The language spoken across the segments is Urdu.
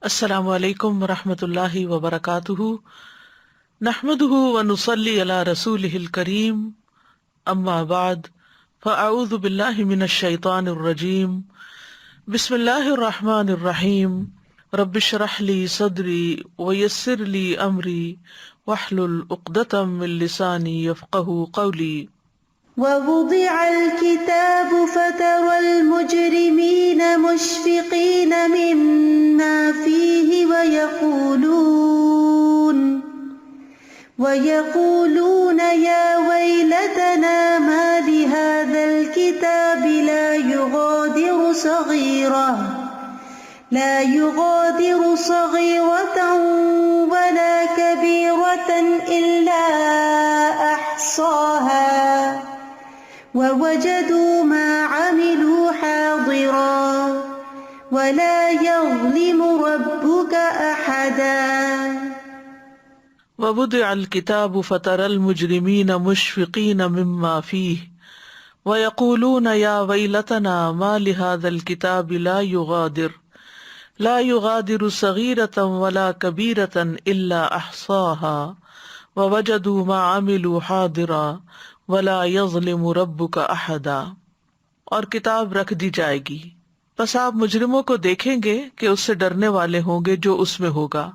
السلام علیکم ورحمۃ اللہ وبرکاتہ، نحمدہ ونصلی علی رسولہ الکریم، اما بعد فاعوذ باللہ من الشیطان الرجیم، بسم اللہ الرحمن الرحیم، رب اشرح لی صدری ویسر لی امری واحلل عقدۃ من لسانی یفقہوا قولی۔ ووضع الكتاب فترى المجرمين مشفقين مما فيه ويقولون يا ويلتنا ما لهذا الكتاب لا يغادر صغيرة ولا كبيرة إلا أحصاها ووجدوا ما عملوا حاضرا ولا يظلم ربك أحدا۔ ووضع الكتاب فترى المجرمين مشفقين مما فيه ويقولون يا ويلتنا ما لهذا الكتاب لا يغادر صغيرة ولا كبيرة إلا أحصاها ووجدوا ما عملوا حاضرا ولا يظلم ربك أحدا۔ اور کتاب رکھ دی جائے گی، پس آپ مجرموں کو دیکھیں گے کہ اس سے ڈرنے والے ہوں گے جو اس میں ہوگا،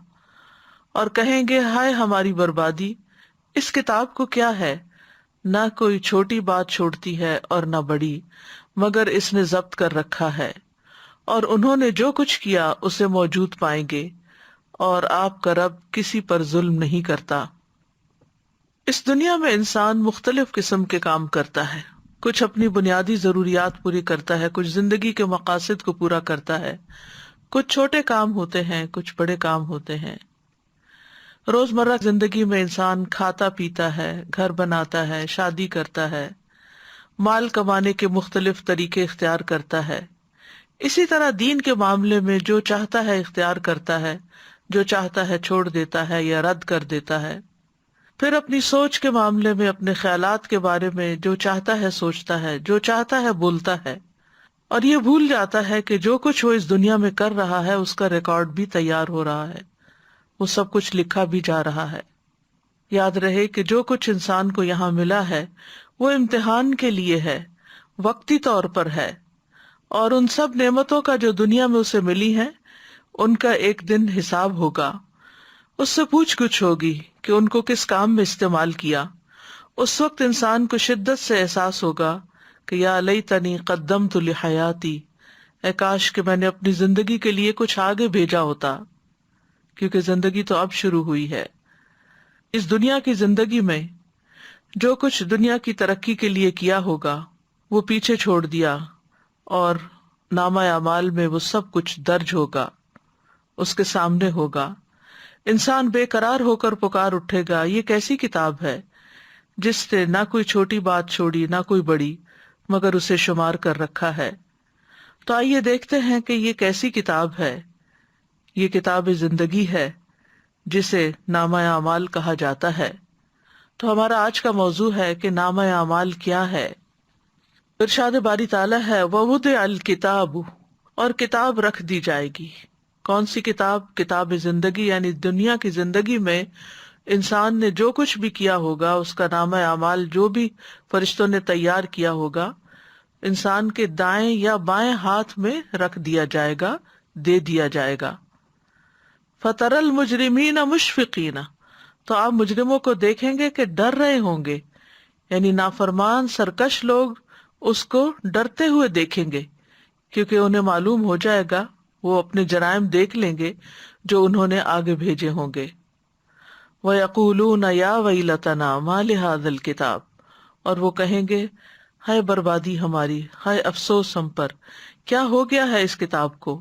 اور کہیں گے ہائے ہماری بربادی، اس کتاب کو کیا ہے، نہ کوئی چھوٹی بات چھوڑتی ہے اور نہ بڑی، مگر اس نے ضبط کر رکھا ہے، اور انہوں نے جو کچھ کیا اسے موجود پائیں گے، اور آپ کا رب کسی پر ظلم نہیں کرتا۔ اس دنیا میں انسان مختلف قسم کے کام کرتا ہے، کچھ اپنی بنیادی ضروریات پوری کرتا ہے، کچھ زندگی کے مقاصد کو پورا کرتا ہے، کچھ چھوٹے کام ہوتے ہیں، کچھ بڑے کام ہوتے ہیں۔ روزمرہ زندگی میں انسان کھاتا پیتا ہے، گھر بناتا ہے، شادی کرتا ہے، مال کمانے کے مختلف طریقے اختیار کرتا ہے۔ اسی طرح دین کے معاملے میں جو چاہتا ہے اختیار کرتا ہے، جو چاہتا ہے چھوڑ دیتا ہے یا رد کر دیتا ہے۔ پھر اپنی سوچ کے معاملے میں اپنے خیالات کے بارے میں جو چاہتا ہے سوچتا ہے، جو چاہتا ہے بولتا ہے، اور یہ بھول جاتا ہے کہ جو کچھ وہ اس دنیا میں کر رہا ہے اس کا ریکارڈ بھی تیار ہو رہا ہے، وہ سب کچھ لکھا بھی جا رہا ہے۔ یاد رہے کہ جو کچھ انسان کو یہاں ملا ہے وہ امتحان کے لیے ہے، وقتی طور پر ہے، اور ان سب نعمتوں کا جو دنیا میں اسے ملی ہیں ان کا ایک دن حساب ہوگا، اس سے پوچھ گچھ ہوگی کہ ان کو کس کام میں استعمال کیا۔ اس وقت انسان کو شدت سے احساس ہوگا کہ یا لیتنی قدمت لحیاتی، اے کاش کہ میں نے اپنی زندگی کے لیے کچھ آگے بھیجا ہوتا، کیونکہ زندگی تو اب شروع ہوئی ہے۔ اس دنیا کی زندگی میں جو کچھ دنیا کی ترقی کے لیے کیا ہوگا وہ پیچھے چھوڑ دیا، اور نامہ اعمال میں وہ سب کچھ درج ہوگا، اس کے سامنے ہوگا۔ انسان بے قرار ہو کر پکار اٹھے گا، یہ کیسی کتاب ہے جس نے نہ کوئی چھوٹی بات چھوڑی نہ کوئی بڑی، مگر اسے شمار کر رکھا ہے۔ تو آئیے دیکھتے ہیں کہ یہ کیسی کتاب ہے۔ یہ کتاب زندگی ہے جسے نامہ اعمال کہا جاتا ہے۔ تو ہمارا آج کا موضوع ہے کہ نامہ اعمال کیا ہے۔ ارشاد باری تعالیٰ ہے وَوُضِعَ الْكِتَابُ، اور کتاب رکھ دی جائے گی۔ کون سی کتاب؟ کتاب زندگی، یعنی دنیا کی زندگی میں انسان نے جو کچھ بھی کیا ہوگا اس کا نامہ اعمال جو بھی فرشتوں نے تیار کیا ہوگا انسان کے دائیں یا بائیں ہاتھ میں رکھ دیا جائے گا، دے دیا جائے گا۔ فَتَرَى الْمُجْرِمِينَ مُشْفِقِينَ، تو آپ مجرموں کو دیکھیں گے کہ ڈر رہے ہوں گے، یعنی نافرمان سرکش لوگ اس کو ڈرتے ہوئے دیکھیں گے، کیونکہ انہیں معلوم ہو جائے گا، وہ اپنے جرائم دیکھ لیں گے جو انہوں نے آگے بھیجے ہوں گے۔ وَيَقُولُونَ يَا وَيْلَتَنَا مَا لِهَذَا الْكِتَابِ، اور وہ کہیں گے ہائے بربادی ہماری، ہائے افسوس ہم پر، کیا ہو گیا ہے اس کتاب کو؟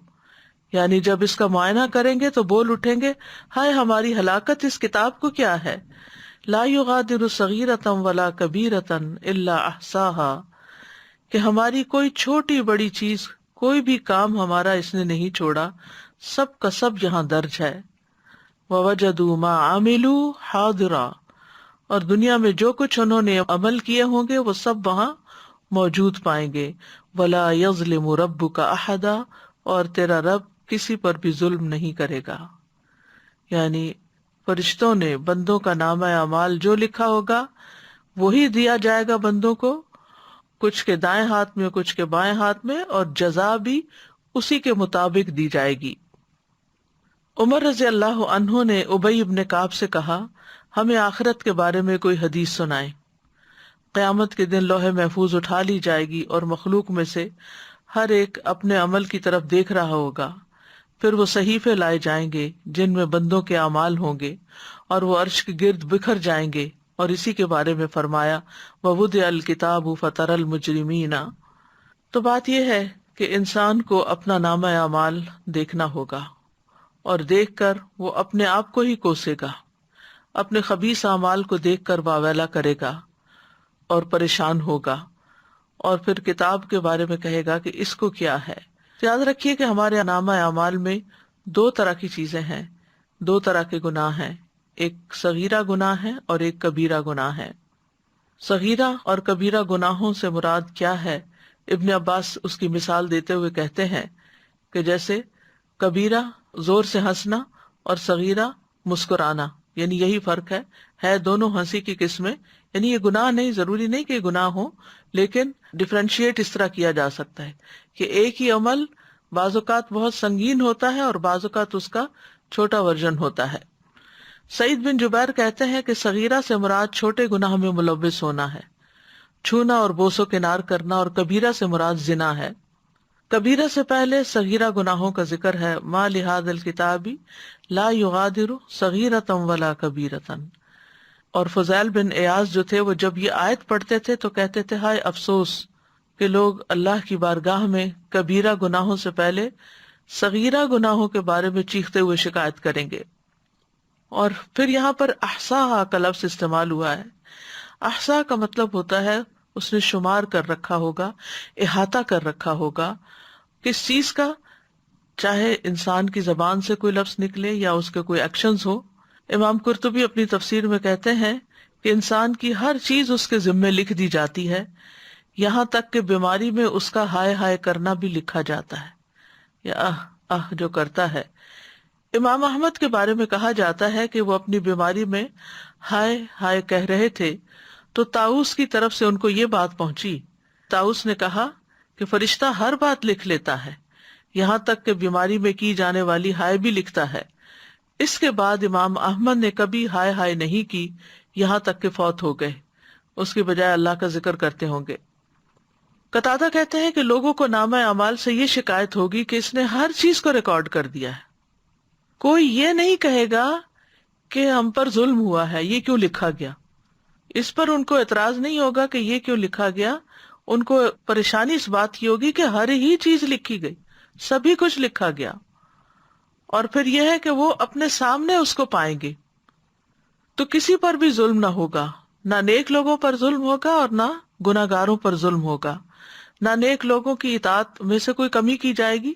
یعنی جب اس کا معائنہ کریں گے تو بول اٹھیں گے ہائے ہماری ہلاکت، اس کتاب کو کیا ہے۔ لا يغادر صغیرة ولا کبیرة الا احصاها، کہ ہماری کوئی چھوٹی بڑی چیز، کوئی بھی کام ہمارا اس نے نہیں چھوڑا، سب کا سب یہاں درج ہے۔ ووجدوا ما عملوا حاضرا، اور دنیا میں جو کچھ انہوں نے عمل کیے ہوں گے وہ سب وہاں موجود پائیں گے۔ ولا یظلم ربک احدا، اور تیرا رب کسی پر بھی ظلم نہیں کرے گا. یعنی فرشتوں نے بندوں کا نامہ اعمال جو لکھا ہوگا وہی دیا جائے گا بندوں کو، کچھ کے دائیں ہاتھ میں کچھ کے بائیں ہاتھ میں، اور جزا بھی اسی کے مطابق دی جائے گی. عمر رضی اللہ عنہ نے ابی بن کعب سے کہا، ہمیں آخرت کے بارے میں کوئی حدیث سنائیں. قیامت کے دن لوح محفوظ اٹھا لی جائے گی اور مخلوق میں سے ہر ایک اپنے عمل کی طرف دیکھ رہا ہوگا. پھر وہ صحیفے لائے جائیں گے جن میں بندوں کے اعمال ہوں گے، اور وہ عرش کے گرد بکھر جائیں گے. اور اسی کے بارے میں فرمایا وَوُضِعَ الْكِتَابُ فَتَرَى الْمُجْرِمِينَ. تو بات یہ ہے کہ انسان کو اپنا نامہ اعمال دیکھنا ہوگا، اور دیکھ کر وہ اپنے آپ کو ہی کوسے گا، اپنے خبیث اعمال کو دیکھ کر واویلا کرے گا اور پریشان ہوگا، اور پھر کتاب کے بارے میں کہے گا کہ اس کو کیا ہے. یاد رکھیے کہ ہمارے نامہ اعمال میں دو طرح کی چیزیں ہیں، دو طرح کے گناہ ہیں، ایک صغیرہ گناہ ہے اور ایک کبیرہ گناہ ہے. صغیرہ اور کبیرہ گناہوں سے مراد کیا ہے؟ ابن عباس اس کی مثال دیتے ہوئے کہتے ہیں کہ جیسے کبیرہ زور سے ہنسنا اور صغیرہ مسکرانا، یعنی یہی فرق ہے دونوں ہنسی کی قسمیں. یعنی یہ گناہ نہیں، ضروری نہیں کہ گناہ ہو، لیکن ڈفرینشیٹ اس طرح کیا جا سکتا ہے کہ ایک ہی عمل بعض اوقات بہت سنگین ہوتا ہے اور بعض اوقات اس کا چھوٹا ورژن ہوتا ہے. سعید بن جبیر کہتے ہیں کہ صغیرہ سے مراد چھوٹے گناہ میں ملوث ہونا ہے، چھونا اور بوسو کنار کرنا، اور کبیرہ سے مراد زنا ہے. کبیرہ سے پہلے صغیرہ گناہوں کا ذکر ہے، ما لہذا الکتاب لا یغادر صغیرۃ ولا کبیرۃ. اور فضیل بن ایاز جو تھے وہ جب یہ آیت پڑھتے تھے تو کہتے تھے ہائے افسوس کہ لوگ اللہ کی بارگاہ میں کبیرہ گناہوں سے پہلے صغیرہ گناہوں کے بارے میں چیختے ہوئے شکایت کریں گے. اور پھر یہاں پر احصاها کا لفظ استعمال ہوا ہے. احصا کا مطلب ہوتا ہے اس نے شمار کر رکھا ہوگا، احاطہ کر رکھا ہوگا. کس چیز کا؟ چاہے انسان کی زبان سے کوئی لفظ نکلے یا اس کے کوئی ایکشنز ہو. امام قرطبی اپنی تفسیر میں کہتے ہیں کہ انسان کی ہر چیز اس کے ذمے لکھ دی جاتی ہے، یہاں تک کہ بیماری میں اس کا ہائے ہائے کرنا بھی لکھا جاتا ہے، یا جو کرتا ہے. امام احمد کے بارے میں کہا جاتا ہے کہ وہ اپنی بیماری میں ہائے ہائے کہہ رہے تھے تو طاؤس کی طرف سے ان کو یہ بات پہنچی. طاؤس نے کہا کہ فرشتہ ہر بات لکھ لیتا ہے، یہاں تک کہ بیماری میں کی جانے والی ہائے بھی لکھتا ہے. اس کے بعد امام احمد نے کبھی ہائے ہائے نہیں کی یہاں تک کہ فوت ہو گئے، اس کی بجائے اللہ کا ذکر کرتے ہوں گے. قتادہ کہتے ہیں کہ لوگوں کو نامہ اعمال سے یہ شکایت ہوگی کہ اس نے ہر چیز کو ریکارڈ کر دیا ہے. کوئی یہ نہیں کہے گا کہ ہم پر ظلم ہوا ہے، یہ کیوں لکھا گیا. اس پر ان کو اعتراض نہیں ہوگا کہ یہ کیوں لکھا گیا، ان کو پریشانی اس بات کی ہوگی کہ ہر ہی چیز لکھی گئی، سبھی کچھ لکھا گیا. اور پھر یہ ہے کہ وہ اپنے سامنے اس کو پائیں گے. تو کسی پر بھی ظلم نہ ہوگا، نہ نیک لوگوں پر ظلم ہوگا اور نہ گناہگاروں پر ظلم ہوگا. نہ نیک لوگوں کی اطاعت میں سے کوئی کمی کی جائے گی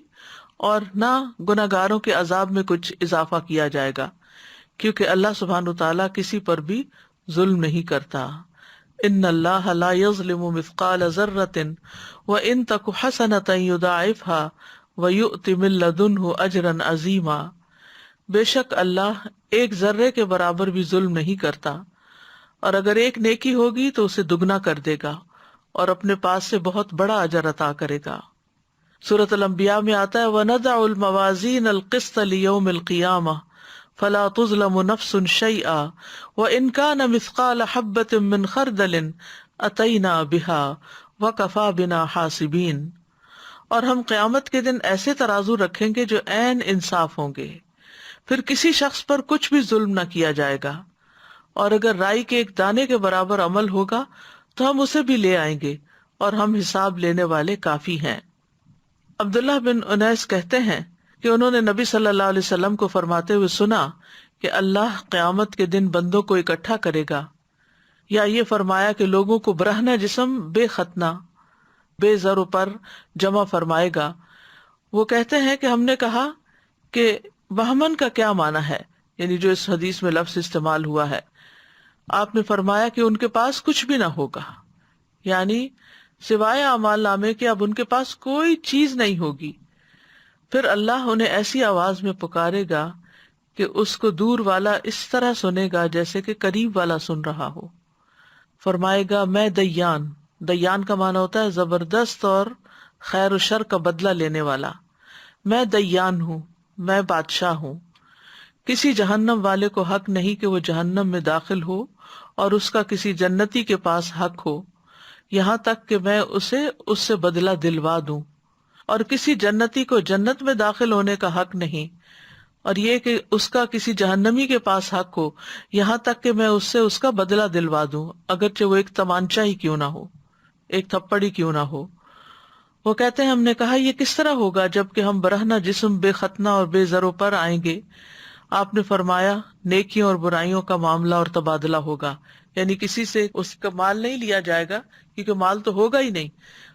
اور نہ گناہگاروں کے عذاب میں کچھ اضافہ کیا جائے گا، کیونکہ اللہ سبحانہ وتعالیٰ کسی پر بھی ظلم نہیں کرتا. ان اللہ لا یظلم مثقال ذرۃ وان تک حسنۃ یضاعفها وَيُؤْتِ مِن لَّدُنْهُ أَجْرًا عَظِیمًا. بے شک اللہ ایک ذرے کے برابر بھی ظلم نہیں کرتا، اور اگر ایک نیکی ہوگی تو اسے دگنا کر دے گا اور اپنے پاس سے بہت بڑا اجر عطا کرے گا. سورۃ الانبیاء میں آتا ہے وَنَضَعُ الْمَوَازِينَ الْقِسْطَ لِيَوْمِ الْقِيَامَةِ فَلَا تُظْلَمُ نَفْسٌ شَيْئًا وَإِنْ كَانَ مِثْقَالَ حَبَّةٍ مِّنْ خَرْدَلٍ أَتَيْنَا بِهَا وَكَفَىٰ بِنَا حَاسِبِينَ. اور ہم قیامت کے دن ایسے ترازو رکھیں گے جو عین انصاف ہوں گے، پھر کسی شخص پر کچھ بھی ظلم نہ کیا جائے گا، اور اگر رائی کے ایک دانے کے برابر عمل ہوگا تو ہم اسے بھی لے آئیں گے، اور ہم حساب لینے والے کافی ہیں. عبداللہ بن انیس کہتے ہیں کہ انہوں نے نبی صلی اللہ علیہ وسلم کو فرماتے ہوئے سنا کہ اللہ قیامت کے دن بندوں کو اکٹھا کرے گا، یا یہ فرمایا کہ لوگوں کو برہنہ جسم بے ختنہ بے زر پر جمع فرمائے گا. وہ کہتے ہیں کہ ہم نے کہا کہ بہمن کا کیا معنی ہے، یعنی جو اس حدیث میں لفظ استعمال ہوا ہے. آپ نے فرمایا کہ ان کے پاس کچھ بھی نہ ہوگا، یعنی سوائے اعمال نامے کے اب ان کے پاس کوئی چیز نہیں ہوگی. پھر اللہ انہیں ایسی آواز میں پکارے گا کہ اس کو دور والا اس طرح سنے گا جیسے کہ قریب والا سن رہا ہو. فرمائے گا میں دیان. دیان کا معنی ہوتا ہے زبردست اور خیر و شر کا بدلہ لینے والا. میں دیان ہوں، میں بادشاہ ہوں. کسی جہنم والے کو حق نہیں کہ وہ جہنم میں داخل ہو اور اس کا کسی جنتی کے پاس حق ہو، یہاں تک کہ میں اسے اس سے بدلہ دلوا دوں. اور کسی جنتی کو جنت میں داخل ہونے کا حق نہیں، اور یہ کہ اس کا کسی جہنمی کے پاس حق ہو، یہاں تک کہ میں اس سے اس کا بدلہ دلوا دوں، اگرچہ وہ ایک تمانچہ ہی کیوں نہ ہو، ایک تھپڑ ہی کیوں نہ ہو. وہ کہتے ہیں ہم نے کہا یہ کس طرح ہوگا جبکہ ہم برہنہ جسم بے ختنہ اور بے زر و پر آئیں گے؟ آپ نے فرمایا نیکیوں اور برائیوں کا معاملہ اور تبادلہ ہوگا، یعنی کسی سے اس کا مال نہیں لیا جائے گا کیونکہ مال تو ہوگا ہی نہیں،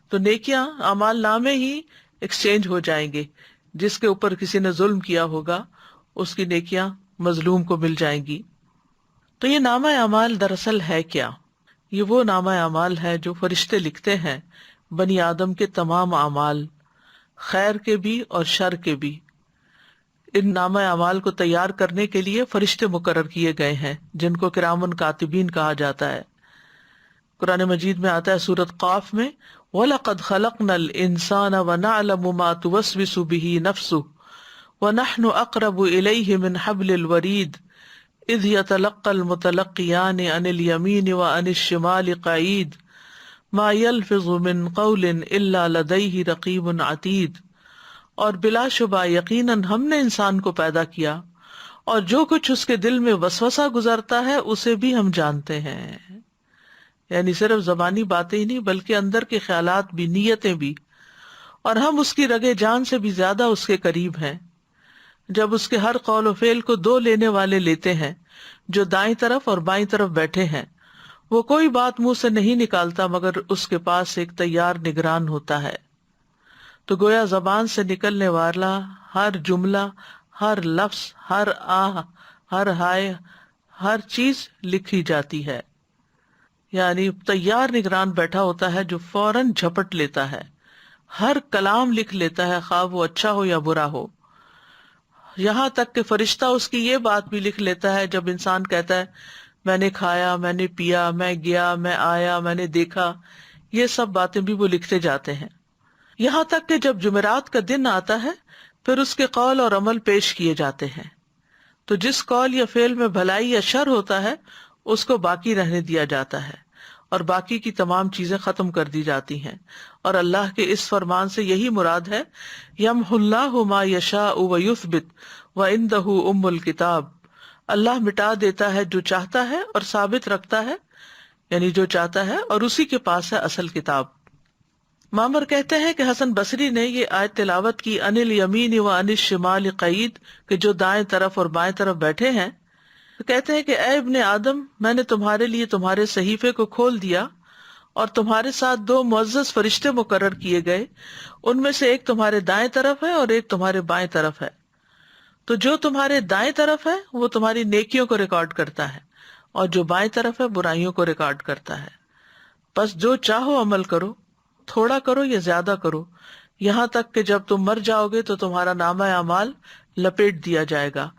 تو نیکیاں اعمال نامے ہی ایکسچینج ہو جائیں گے. جس کے اوپر کسی نے ظلم کیا ہوگا اس کی نیکیاں مظلوم کو مل جائیں گی. تو یہ نامہ اعمال دراصل ہے کیا؟ یہ وہ نامہ اعمال ہے جو فرشتے لکھتے ہیں بنی آدم کے تمام اعمال، خیر کے بھی اور شر کے بھی. ان نامہ اعمال کو تیار کرنے کے لیے فرشتے مقرر کیے گئے ہیں جن کو کرامن کاتبین کہا جاتا ہے. قرآن مجید میں آتا ہے سورۃ قاف میں وَلَقَدْ خَلَقْنَا الْإِنسَانَ وَنَعْلَمُ مَا تُوَسْوِسُ بِهِ نَفْسُهُ وَنَحْنُ أَقْرَبُ إِلَيْهِ مِنْ حَبْلِ الْوَرِيدِ إِذْ يَتَلَقَّى الْمُتَلَقِّيَانِ عَنِ الْيَمِينِ وَعَنِ الشِّمَالِ قَعِيدٌ مَا يَلْفِظُ مِنْ قَوْلٍ إِلَّا لَدَيْهِ رَقِيبٌ عَتِيدٌ. اور بلا شبہ یقیناً ہم نے انسان کو پیدا کیا اور جو کچھ اس کے دل میں وسوسہ گزرتا ہے اسے بھی ہم جانتے ہیں. یعنی صرف زبانی باتیں ہی نہیں بلکہ اندر کے خیالات بھی، نیتیں بھی. اور ہم اس کی رگے جان سے بھی زیادہ اس کے قریب ہیں. جب اس کے ہر قول و فعل کو دو لینے والے لیتے ہیں جو دائیں طرف اور بائیں طرف بیٹھے ہیں، وہ کوئی بات منہ سے نہیں نکالتا مگر اس کے پاس ایک تیار نگران ہوتا ہے. تو گویا زبان سے نکلنے والا ہر جملہ، ہر لفظ، ہر آہ، ہر ہائے، ہر چیز لکھی جاتی ہے. یعنی تیار نگران بیٹھا ہوتا ہے جو فوراً جھپٹ لیتا ہے، ہر کلام لکھ لیتا ہے خواہ وہ اچھا ہو یا برا ہو. یہاں تک کہ فرشتہ اس کی یہ بات بھی لکھ لیتا ہے جب انسان کہتا ہے میں نے کھایا، میں نے پیا، میں گیا، میں آیا، میں نے دیکھا، یہ سب باتیں بھی وہ لکھتے جاتے ہیں. یہاں تک کہ جب جمعرات کا دن آتا ہے پھر اس کے قول اور عمل پیش کیے جاتے ہیں. تو جس قول یا فعل میں بھلائی یا شر ہوتا ہے اس کو باقی رہنے دیا جاتا ہے اور باقی کی تمام چیزیں ختم کر دی جاتی ہیں. اور اللہ کے اس فرمان سے یہی مراد ہے یمحو اللہ ما یشاء ویثبت وعندہ ام الکتاب. اللہ مٹا دیتا ہے جو چاہتا ہے اور ثابت رکھتا ہے، یعنی جو چاہتا ہے، اور اسی کے پاس ہے اصل کتاب. معمر کہتے ہیں کہ حسن بصری نے یہ آیت تلاوت کی عن الیمین و عن الشمال قعید، کہ جو دائیں طرف اور بائیں طرف بیٹھے ہیں. تو کہتے ہیں کہ اے ابن آدم، میں نے تمہارے لیے تمہارے صحیفے کو کھول دیا اور تمہارے ساتھ دو معزز فرشتے مقرر کیے گئے، ان میں سے ایک تمہارے دائیں طرف ہے اور ایک تمہارے بائیں طرف ہے. تو جو تمہارے دائیں طرف ہے وہ تمہاری نیکیوں کو ریکارڈ کرتا ہے اور جو بائیں طرف ہے برائیوں کو ریکارڈ کرتا ہے. بس جو چاہو عمل کرو، تھوڑا کرو یا زیادہ کرو، یہاں تک کہ جب تم مر جاؤ گے تو تمہارا نامہ اعمال لپیٹ دیا جائے گا،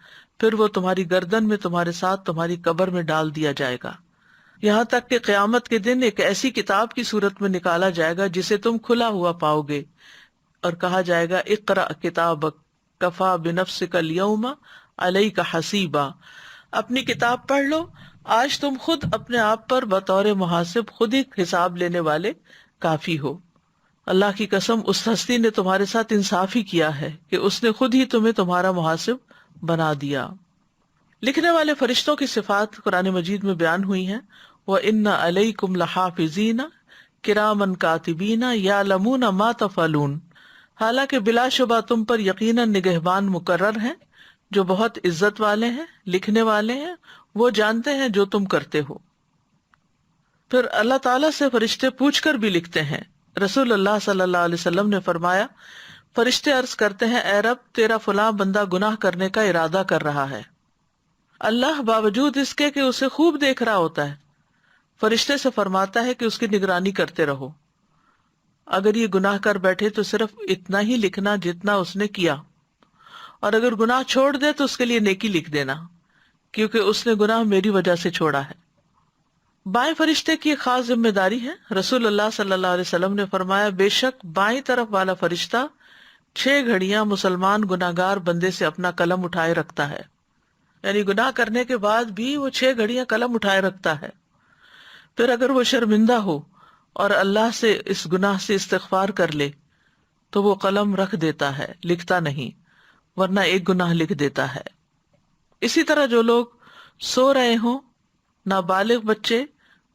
پھر وہ تمہاری گردن میں تمہارے ساتھ تمہاری قبر میں ڈال دیا جائے گا، یہاں تک کہ قیامت کے دن ایک ایسی کتاب کی صورت میں نکالا جائے گا جسے تم کھلا ہوا پاؤ گے اور کہا جائے گا اقرأ کتابک کفا بنفسک اليوم علیک حسیبا. اپنی کتاب پڑھ لو، آج تم خود اپنے آپ پر بطور محاسب خود ہی حساب لینے والے کافی ہو. اللہ کی قسم اس ہستی نے تمہارے ساتھ انصاف ہی کیا ہے کہ اس نے خود ہی تمہیں تمہارا محاسب بنا دیا. لکھنے والے فرشتوں کی صفات قرآن مجید میں بیان ہوئی ہیں. وَإِنَّ عَلَيْكُمْ لَحَافِظِينَ كِرَامًا كَاتِبِينَ يَعْلَمُونَ مَا تَفْعَلُونَ. حالانکہ بلا شبہ تم پر یقیناً نگہبان مقرر ہیں جو بہت عزت والے ہیں، لکھنے والے ہیں، وہ جانتے ہیں جو تم کرتے ہو. پھر اللہ تعالیٰ سے فرشتے پوچھ کر بھی لکھتے ہیں. رسول اللہ صلی اللہ علیہ وسلم نے فرمایا فرشتے عرض کرتے ہیں اے رب تیرا فلاں بندہ گناہ کرنے کا ارادہ کر رہا ہے. اللہ باوجود اس کے کہ اسے خوب دیکھ رہا ہوتا ہے فرشتے سے فرماتا ہے کہ اس کی نگرانی کرتے رہو. اگر یہ گناہ کر بیٹھے تو صرف اتنا ہی لکھنا جتنا اس نے کیا. اور اگر گناہ چھوڑ دے تو اس کے لیے نیکی لکھ دینا، کیونکہ اس نے گناہ میری وجہ سے چھوڑا ہے۔ بائیں فرشتے کی ایک خاص ذمہ داری ہے۔ رسول اللہ صلی اللہ علیہ وسلم نے فرمایا، بے شک بائیں طرف والا فرشتہ 6 گھڑیاں مسلمان گناہگار بندے سے اپنا قلم اٹھائے رکھتا ہے، یعنی گناہ کرنے کے بعد بھی وہ 6 گھڑیاں قلم اٹھائے رکھتا ہے۔ پھر اگر وہ شرمندہ ہو اور اللہ سے اس گناہ سے استغفار کر لے تو وہ قلم رکھ دیتا ہے، لکھتا نہیں، ورنہ ایک گناہ لکھ دیتا ہے۔ اسی طرح جو لوگ سو رہے ہوں، نابالغ بچے،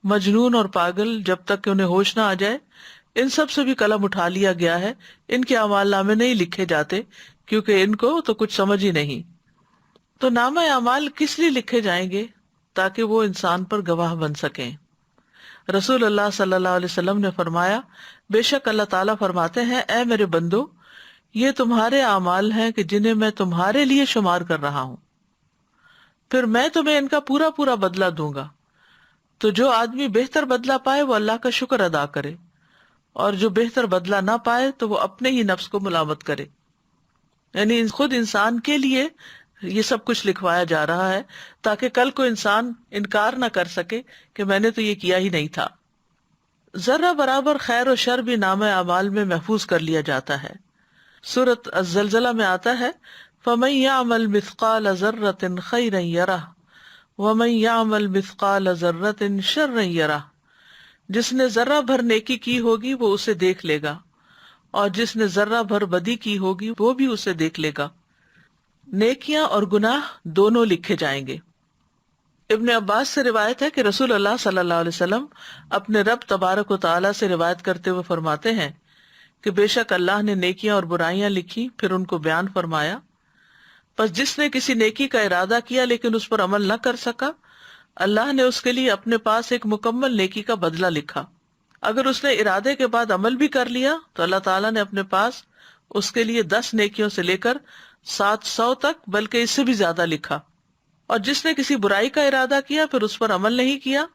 مجنون اور پاگل، جب تک کہ انہیں ہوش نہ آ جائے، ان سب سے بھی قلم اٹھا لیا گیا ہے، ان کے اعمال نامے نہیں لکھے جاتے کیونکہ ان کو تو کچھ سمجھ ہی نہیں۔ تو نامہ اعمال کس لیے لکھے جائیں گے؟ تاکہ وہ انسان پر گواہ بن سکیں۔ رسول اللہ صلی اللہ علیہ وسلم نے فرمایا، بے شک اللہ تعالیٰ فرماتے ہیں، اے میرے بندو، یہ تمہارے اعمال ہیں کہ جنہیں میں تمہارے لیے شمار کر رہا ہوں، پھر میں تمہیں ان کا پورا پورا بدلہ دوں گا۔ تو جو آدمی بہتر بدلہ پائے وہ اللہ کا شکر ادا کرے، اور جو بہتر بدلہ نہ پائے تو وہ اپنے ہی نفس کو ملامت کرے۔ یعنی خود انسان کے لیے یہ سب کچھ لکھوایا جا رہا ہے تاکہ کل کو انسان انکار نہ کر سکے کہ میں نے تو یہ کیا ہی نہیں تھا۔ ذرہ برابر خیر و شر بھی نامہ اعمال میں محفوظ کر لیا جاتا ہے۔ سورۃ الزلزلہ میں آتا ہے، فَمَن يَعْمَلْ مِثْقَالَ ذَرَّةٍ خَيْرًا يَرَهُ وَمَن يَعْمَلْ مِثْقَالَ ذَرَّةٍ شَرًّا يَرَهُ، جس نے ذرہ بھر نیکی کی ہوگی وہ اسے دیکھ لے گا، اور جس نے ذرہ بھر بدی کی ہوگی وہ بھی اسے دیکھ لے گا۔ نیکیاں اور گناہ دونوں لکھے جائیں گے۔ ابن عباس سے روایت ہے کہ رسول اللہ صلی اللہ علیہ وسلم اپنے رب تبارک و تعالیٰ سے روایت کرتے ہوئے فرماتے ہیں کہ بے شک اللہ نے نیکیاں اور برائیاں لکھی، پھر ان کو بیان فرمایا، پس جس نے کسی نیکی کا ارادہ کیا لیکن اس پر عمل نہ کر سکا، اللہ نے اس کے لیے اپنے پاس ایک مکمل نیکی کا بدلہ لکھا۔ اگر اس نے ارادے کے بعد عمل بھی کر لیا تو اللہ تعالیٰ نے اپنے پاس اس کے لیے 10 نیکیوں سے لے کر 700 تک، بلکہ اس سے بھی زیادہ لکھا۔ اور جس نے کسی برائی کا ارادہ کیا پھر اس پر عمل نہیں کیا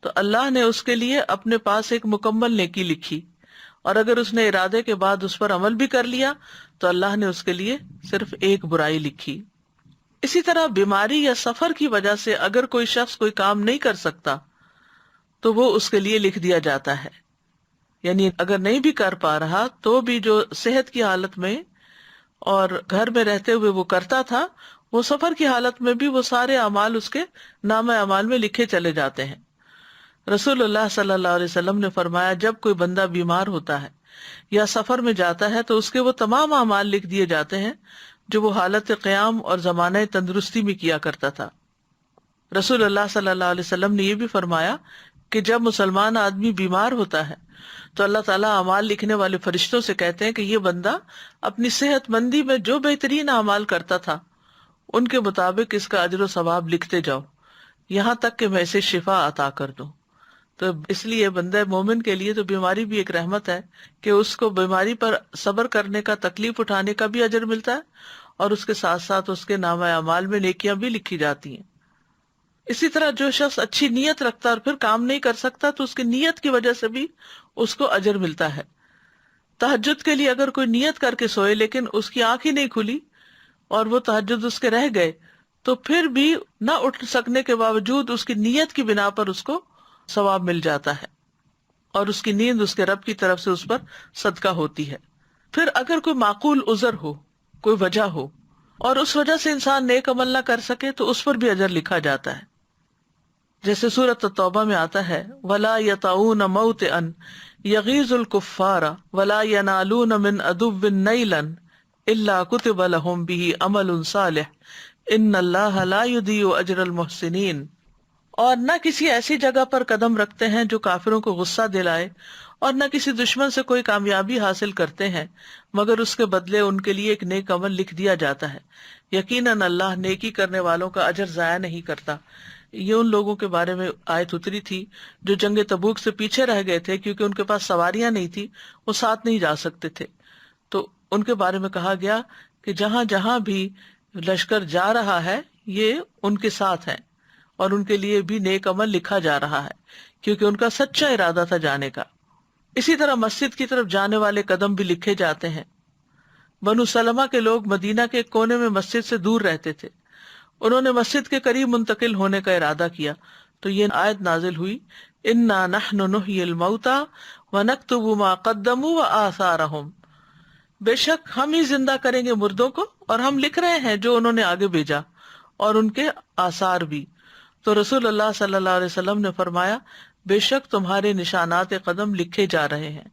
تو اللہ نے اس کے لیے اپنے پاس ایک مکمل نیکی لکھی، اور اگر اس نے ارادے کے بعد اس پر عمل بھی کر لیا تو اللہ نے اس کے لیے صرف ایک برائی لکھی۔ اسی طرح بیماری یا سفر کی وجہ سے اگر کوئی شخص کوئی کام نہیں کر سکتا تو وہ اس کے لیے لکھ دیا جاتا ہے، یعنی اگر نہیں بھی کر پا رہا تو بھی جو صحت کی حالت میں اور گھر میں رہتے ہوئے وہ کرتا تھا، وہ سفر کی حالت میں بھی وہ سارے اعمال اس کے نامہ اعمال میں لکھے چلے جاتے ہیں۔ رسول اللہ صلی اللہ علیہ وسلم نے فرمایا، جب کوئی بندہ بیمار ہوتا ہے یا سفر میں جاتا ہے تو اس کے وہ تمام اعمال لکھ دیے جاتے ہیں جو وہ حالت قیام اور زمانہ تندرستی میں کیا کرتا تھا۔ رسول اللہ صلی اللہ علیہ وسلم نے یہ بھی فرمایا کہ جب مسلمان آدمی بیمار ہوتا ہے تو اللہ تعالیٰ اعمال لکھنے والے فرشتوں سے کہتے ہیں کہ یہ بندہ اپنی صحت مندی میں جو بہترین اعمال کرتا تھا ان کے مطابق اس کا اجر و ثواب لکھتے جاؤ، یہاں تک کہ میں اسے شفا عطا کر دوں۔ تو اس لیے بندہ مومن کے لیے تو بیماری بھی ایک رحمت ہے کہ اس کو بیماری پر صبر کرنے کا، تکلیف اٹھانے کا بھی اجر ملتا ہے، اور اس کے ساتھ ساتھ اس کے نامہ اعمال میں نیکیاں بھی لکھی جاتی ہیں۔ اسی طرح جو شخص اچھی نیت رکھتا ہے اور پھر کام نہیں کر سکتا تو اس کی نیت کی وجہ سے بھی اس کو اجر ملتا ہے۔ تہجد کے لیے اگر کوئی نیت کر کے سوئے لیکن اس کی آنکھ ہی نہیں کھلی اور وہ تہجد اس کے رہ گئے تو پھر بھی نہ اٹھ سکنے کے باوجود اس کی نیت کی بنا پر اس کو ثواب مل جاتا ہے، اور اس کی نیند اس کے رب کی طرف سے اس پر صدقہ ہوتی ہے۔ پھر اگر کوئی معقول عذر ہو، کوئی وجہ ہو، اور اس وجہ سے انسان نیک عمل نہ کر سکے تو اس پر بھی اجر لکھا جاتا ہے۔ جیسے سورۃ التوبہ میں آتا ہے، وَلَا يَطَعُونَ مَوْطِئًا يَغِيظُ الْكُفَّارَ وَلَا يَنَالُونَ مِنْ عَدُوٍّ نَيْلًا إِلَّا كُتِبَ لَهُمْ بِهِ عَمَلٌ صَالِحٌ إِنَّ اللَّهَ لَا يُضِيعُ أَجْرَ الْمُحْسِنِينَ۔ اور نہ کسی ایسی جگہ پر قدم رکھتے ہیں جو کافروں کو غصہ دلائے، اور نہ کسی دشمن سے کوئی کامیابی حاصل کرتے ہیں مگر اس کے بدلے ان کے لیے ایک نیک عمل لکھ دیا جاتا ہے۔ یقیناً اللہ نیکی کرنے والوں کا اجر ضائع نہیں کرتا۔ یہ ان لوگوں کے بارے میں آیت اتری تھی جو جنگ تبوک سے پیچھے رہ گئے تھے کیونکہ ان کے پاس سواریاں نہیں تھی، وہ ساتھ نہیں جا سکتے تھے، تو ان کے بارے میں کہا گیا کہ جہاں جہاں بھی لشکر جا رہا ہے یہ ان کے ساتھ ہیں، اور ان کے لیے بھی نیک عمل لکھا جا رہا ہے کیونکہ ان کا سچا ارادہ تھا جانے کا۔ اسی طرح مسجد کی طرف جانے والے قدم بھی لکھے جاتے ہیں۔ بنو سلمہ کے لوگ مدینہ کے کونے میں مسجد سے دور رہتے تھے، انہوں نے مسجد کے قریب منتقل ہونے کا ارادہ کیا تو یہ آیت نازل ہوئی، انا نحن نحیی الموتى ونکتب ما قدموا وآثارهم، بے شک ہم ہی زندہ کریں گے مردوں کو اور ہم لکھ رہے ہیں جو انہوں نے آگے بھیجا اور ان کے آثار بھی۔ تو رسول اللہ صلی اللہ علیہ وسلم نے فرمایا بے شک تمہارے نشانات قدم لکھے جا رہے ہیں،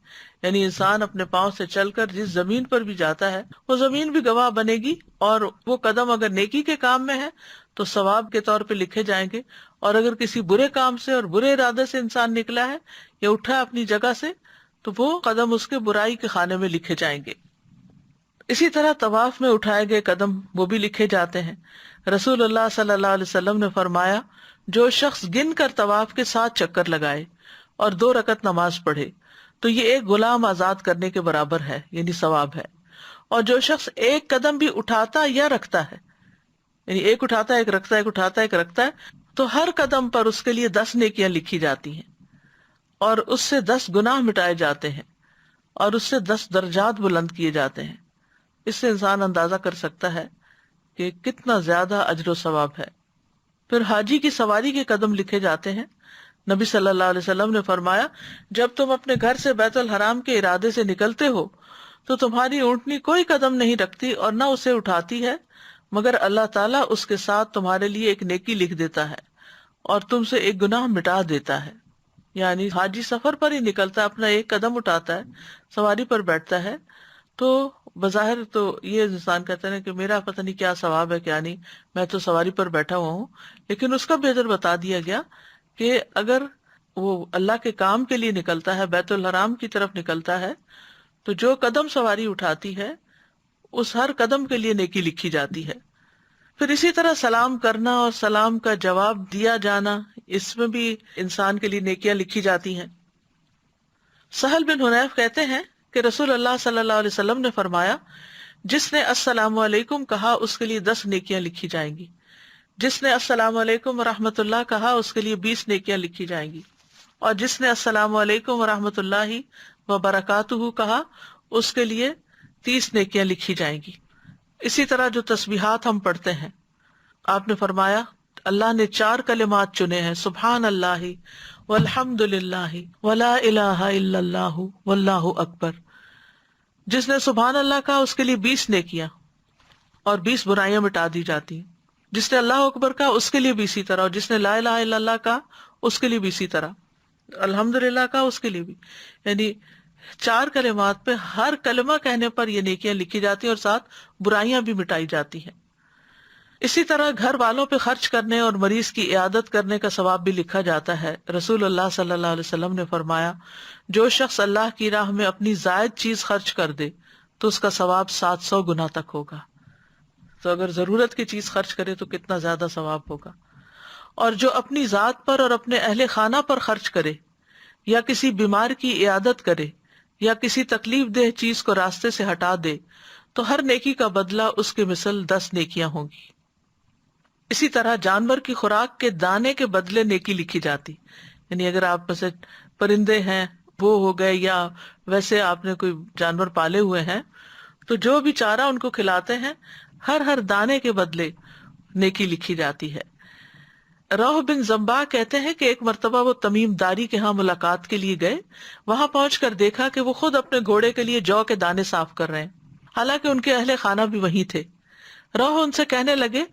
یعنی انسان اپنے پاؤں سے چل کر جس زمین پر بھی جاتا ہے وہ زمین بھی گواہ بنے گی، اور وہ قدم اگر نیکی کے کام میں ہے تو ثواب کے طور پہ لکھے جائیں گے، اور اگر کسی برے کام سے اور برے ارادے سے انسان نکلا ہے یا اٹھا ہے اپنی جگہ سے تو وہ قدم اس کے برائی کے خانے میں لکھے جائیں گے۔ اسی طرح طواف میں اٹھائے گئے قدم وہ بھی لکھے جاتے ہیں۔ رسول اللہ صلی اللہ علیہ وسلم نے فرمایا جو شخص گن کر طواف کے 7 چکر لگائے اور 2 رکعت نماز پڑھے تو یہ ایک غلام آزاد کرنے کے برابر ہے، یعنی ثواب ہے، اور جو شخص ایک قدم بھی اٹھاتا یا رکھتا ہے، یعنی ایک اٹھاتا ہے ایک رکھتا ہے ایک اٹھاتا ہے ایک رکھتا ہے، تو ہر قدم پر اس کے لیے 10 نیکیاں لکھی جاتی ہیں اور اس سے 10 گناہ مٹائے جاتے ہیں اور اس سے 10 درجات بلند کیے جاتے ہیں۔ اس سے انسان اندازہ کر سکتا ہے کہ کتنا زیادہ اجر و ثواب ہے۔ پھر حاجی کی سواری کے قدم لکھے جاتے ہیں۔ نبی صلی اللہ علیہ وسلم نے فرمایا جب تم اپنے گھر سے بیت الحرام کے ارادے سے نکلتے ہو تو تمہاری اونٹنی کوئی قدم نہیں رکھتی اور نہ اسے اٹھاتی ہے مگر اللہ تعالیٰ اس کے ساتھ تمہارے لیے ایک نیکی لکھ دیتا ہے اور تم سے ایک گناہ مٹا دیتا ہے۔ یعنی حاجی سفر پر ہی نکلتا ہے، اپنا ایک قدم اٹھاتا ہے، سواری پر بیٹھتا ہے، تو بظاہر تو یہ انسان کہتا ہے کہ میرا پتہ نہیں کیا ثواب ہے کیا نہیں، میں تو سواری پر بیٹھا ہوا ہوں، لیکن اس کا بھی اجر بتا دیا گیا کہ اگر وہ اللہ کے کام کے لیے نکلتا ہے، بیت الحرام کی طرف نکلتا ہے، تو جو قدم سواری اٹھاتی ہے اس ہر قدم کے لیے نیکی لکھی جاتی ہے۔ پھر اسی طرح سلام کرنا اور سلام کا جواب دیا جانا، اس میں بھی انسان کے لیے نیکیاں لکھی جاتی ہیں۔ سہل بن حنیف کہتے ہیں کہ رسول اللہ صلی اللہ علیہ وسلم نے فرمایا جس نے السلام علیکم کہا اس کے لیے 10 نیکیاں لکھی جائیں گی، جس نے السلام علیکم ورحمۃ اللہ کہا اس کے لیے 20 نیکیاں لکھی جائیں گی، اور جس نے السلام علیکم ورحمۃ اللہ وبرکاتہ کہا اس کے لیے 30 نیکیاں لکھی جائیں گی۔ اسی طرح جو تسبیحات ہم پڑھتے ہیں، آپ نے فرمایا اللہ نے 4 کلمات چنے ہیں، سبحان اللہ والحمد للہ ولا الہ الا اللہ واللہ اکبر۔ جس نے سبحان اللہ کہا اس کے لیے 20 نیکیاں اور 20 برائیاں مٹا دی جاتی ہیں، جس نے اللہ اکبر کہا اس کے لیے بھی اسی طرح، اور جس نے لا الہ الا اللہ کہا اس کے لیے بھی اسی طرح، الحمدللہ کہا اس کے لیے بھی، یعنی 4 کلمات پہ ہر کلمہ کہنے پر یہ نیکیاں لکھی جاتی ہیں اور ساتھ برائیاں بھی مٹائی جاتی ہیں۔ اسی طرح گھر والوں پہ خرچ کرنے اور مریض کی عیادت کرنے کا ثواب بھی لکھا جاتا ہے۔ رسول اللہ صلی اللہ علیہ وسلم نے فرمایا جو شخص اللہ کی راہ میں اپنی زائد چیز خرچ کر دے تو اس کا ثواب 700 گنا تک ہوگا۔ تو اگر ضرورت کی چیز خرچ کرے تو کتنا زیادہ ثواب ہوگا۔ اور جو اپنی ذات پر اور اپنے اہل خانہ پر خرچ کرے یا کسی بیمار کی عیادت کرے یا کسی تکلیف دہ چیز کو راستے سے ہٹا دے تو ہر نیکی کا بدلہ اس کے مثل 10 نیکیاں ہوں گی۔ اسی طرح جانور کی خوراک کے دانے کے بدلے نیکی لکھی جاتی، یعنی اگر آپ میں سے پرندے ہیں وہ ہو گئے یا ویسے آپ نے کوئی جانور پالے ہوئے ہیں تو جو بھی چارہ ان کو کھلاتے ہیں ہر دانے کے بدلے نیکی لکھی جاتی ہے۔ روح بن زمبا کہتے ہیں کہ ایک مرتبہ وہ تمیم داری کے ہاں ملاقات کے لیے گئے، وہاں پہنچ کر دیکھا کہ وہ خود اپنے گھوڑے کے لیے جو کے دانے صاف کر رہے ہیں، حالانکہ ان کے اہل خانہ بھی وہیں تھے۔ روح ان سے کہنے لگے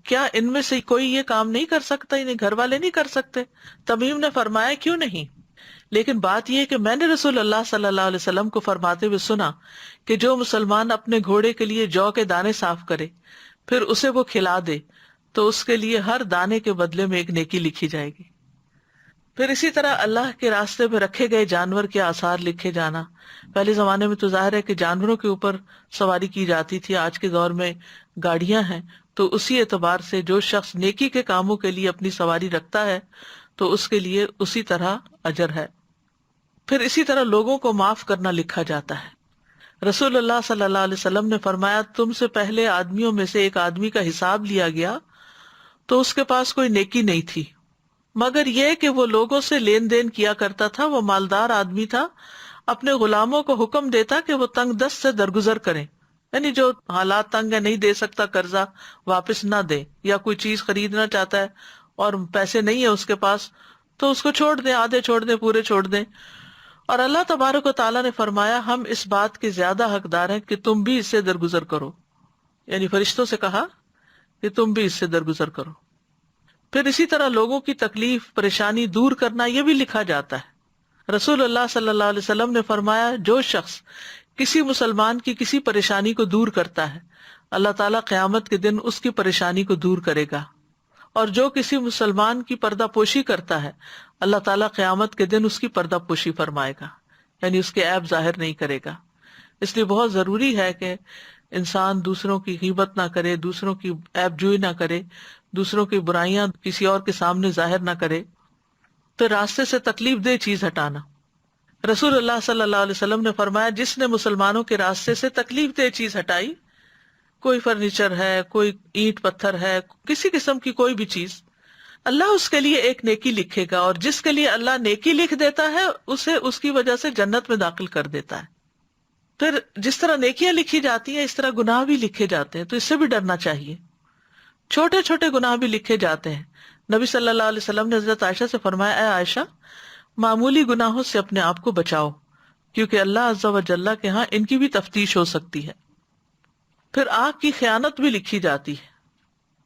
کیا ان میں سے کوئی یہ کام نہیں کر سکتا، انہیں گھر والے نہیں کر سکتے؟ تمیم نے فرمایا کیوں نہیں، لیکن بات یہ کہ میں نے رسول اللہ صلی اللہ علیہ وسلم کو فرماتے ہوئے سنا کہ جو مسلمان اپنے گھوڑے کے لیے جو کے دانے صاف کرے پھر اسے وہ کھلا دے تو اس کے لیے ہر دانے کے بدلے میں ایک نیکی لکھی جائے گی۔ پھر اسی طرح اللہ کے راستے میں رکھے گئے جانور کے آثار لکھے جانا۔ پہلے زمانے میں تو ظاہر ہے کہ جانوروں کے اوپر سواری کی جاتی تھی، آج کے دور میں گاڑیاں ہیں، تو اسی اعتبار سے جو شخص نیکی کے کاموں کے لیے اپنی سواری رکھتا ہے تو اس کے لیے اسی طرح اجر ہے۔ پھر اسی طرح لوگوں کو معاف کرنا لکھا جاتا ہے۔ رسول اللہ صلی اللہ علیہ وسلم نے فرمایا تم سے پہلے آدمیوں میں سے ایک آدمی کا حساب لیا گیا تو اس کے پاس کوئی نیکی نہیں تھی مگر یہ کہ وہ لوگوں سے لین دین کیا کرتا تھا، وہ مالدار آدمی تھا، اپنے غلاموں کو حکم دیتا کہ وہ تنگ دست سے درگزر کریں، یعنی جو حالات تنگ ہے، نہیں دے سکتا قرضہ، واپس نہ دے، یا کوئی چیز خریدنا چاہتا ہے اور پیسے نہیں ہے اس کے پاس، تو اس کو چھوڑ دیں، آدھے چھوڑ دیں، پورے چھوڑ دیں. اور اللہ تبارک و تعالیٰ نے فرمایا ہم اس بات کے زیادہ حقدار ہیں کہ تم بھی اس سے درگزر کرو، یعنی فرشتوں سے کہا کہ تم بھی اس سے درگزر کرو. پھر اسی طرح لوگوں کی تکلیف پریشانی دور کرنا یہ بھی لکھا جاتا ہے. رسول اللہ صلی اللہ علیہ وسلم نے فرمایا جو شخص کسی مسلمان کی کسی پریشانی کو دور کرتا ہے اللہ تعالیٰ قیامت کے دن اس کی پریشانی کو دور کرے گا، اور جو کسی مسلمان کی پردہ پوشی کرتا ہے اللہ تعالیٰ قیامت کے دن اس کی پردہ پوشی فرمائے گا، یعنی اس کے عیب ظاہر نہیں کرے گا. اس لیے بہت ضروری ہے کہ انسان دوسروں کی غیبت نہ کرے، دوسروں کی عیب جوئی نہ کرے، دوسروں کی برائیاں کسی اور کے سامنے ظاہر نہ کرے. پھر راستے سے تکلیف دہ چیز ہٹانا. رسول اللہ صلی اللہ علیہ وسلم نے فرمایا جس نے مسلمانوں کے راستے سے تکلیف دہ چیز ہٹائی، کوئی فرنیچر ہے، کوئی اینٹ پتھر ہے، کسی قسم کی کوئی بھی چیز، اللہ اس کے لیے ایک نیکی لکھے گا، اور جس کے لیے اللہ نیکی لکھ دیتا ہے اسے اس کی وجہ سے جنت میں داخل کر دیتا ہے. پھر جس طرح نیکیاں لکھی جاتی ہیں اس طرح گناہ بھی لکھے جاتے ہیں، تو اس سے بھی ڈرنا چاہیے. چھوٹے چھوٹے گناہ بھی لکھے جاتے ہیں. نبی صلی اللہ علیہ وسلم نے حضرت عائشہ سے فرمایا اے عائشہ معمولی گناہوں سے اپنے آپ کو بچاؤ، کیونکہ اللہ عز و جل کے ہاں ان کی بھی تفتیش ہو سکتی ہے. پھر آنکھ کی خیانت بھی لکھی جاتی ہے.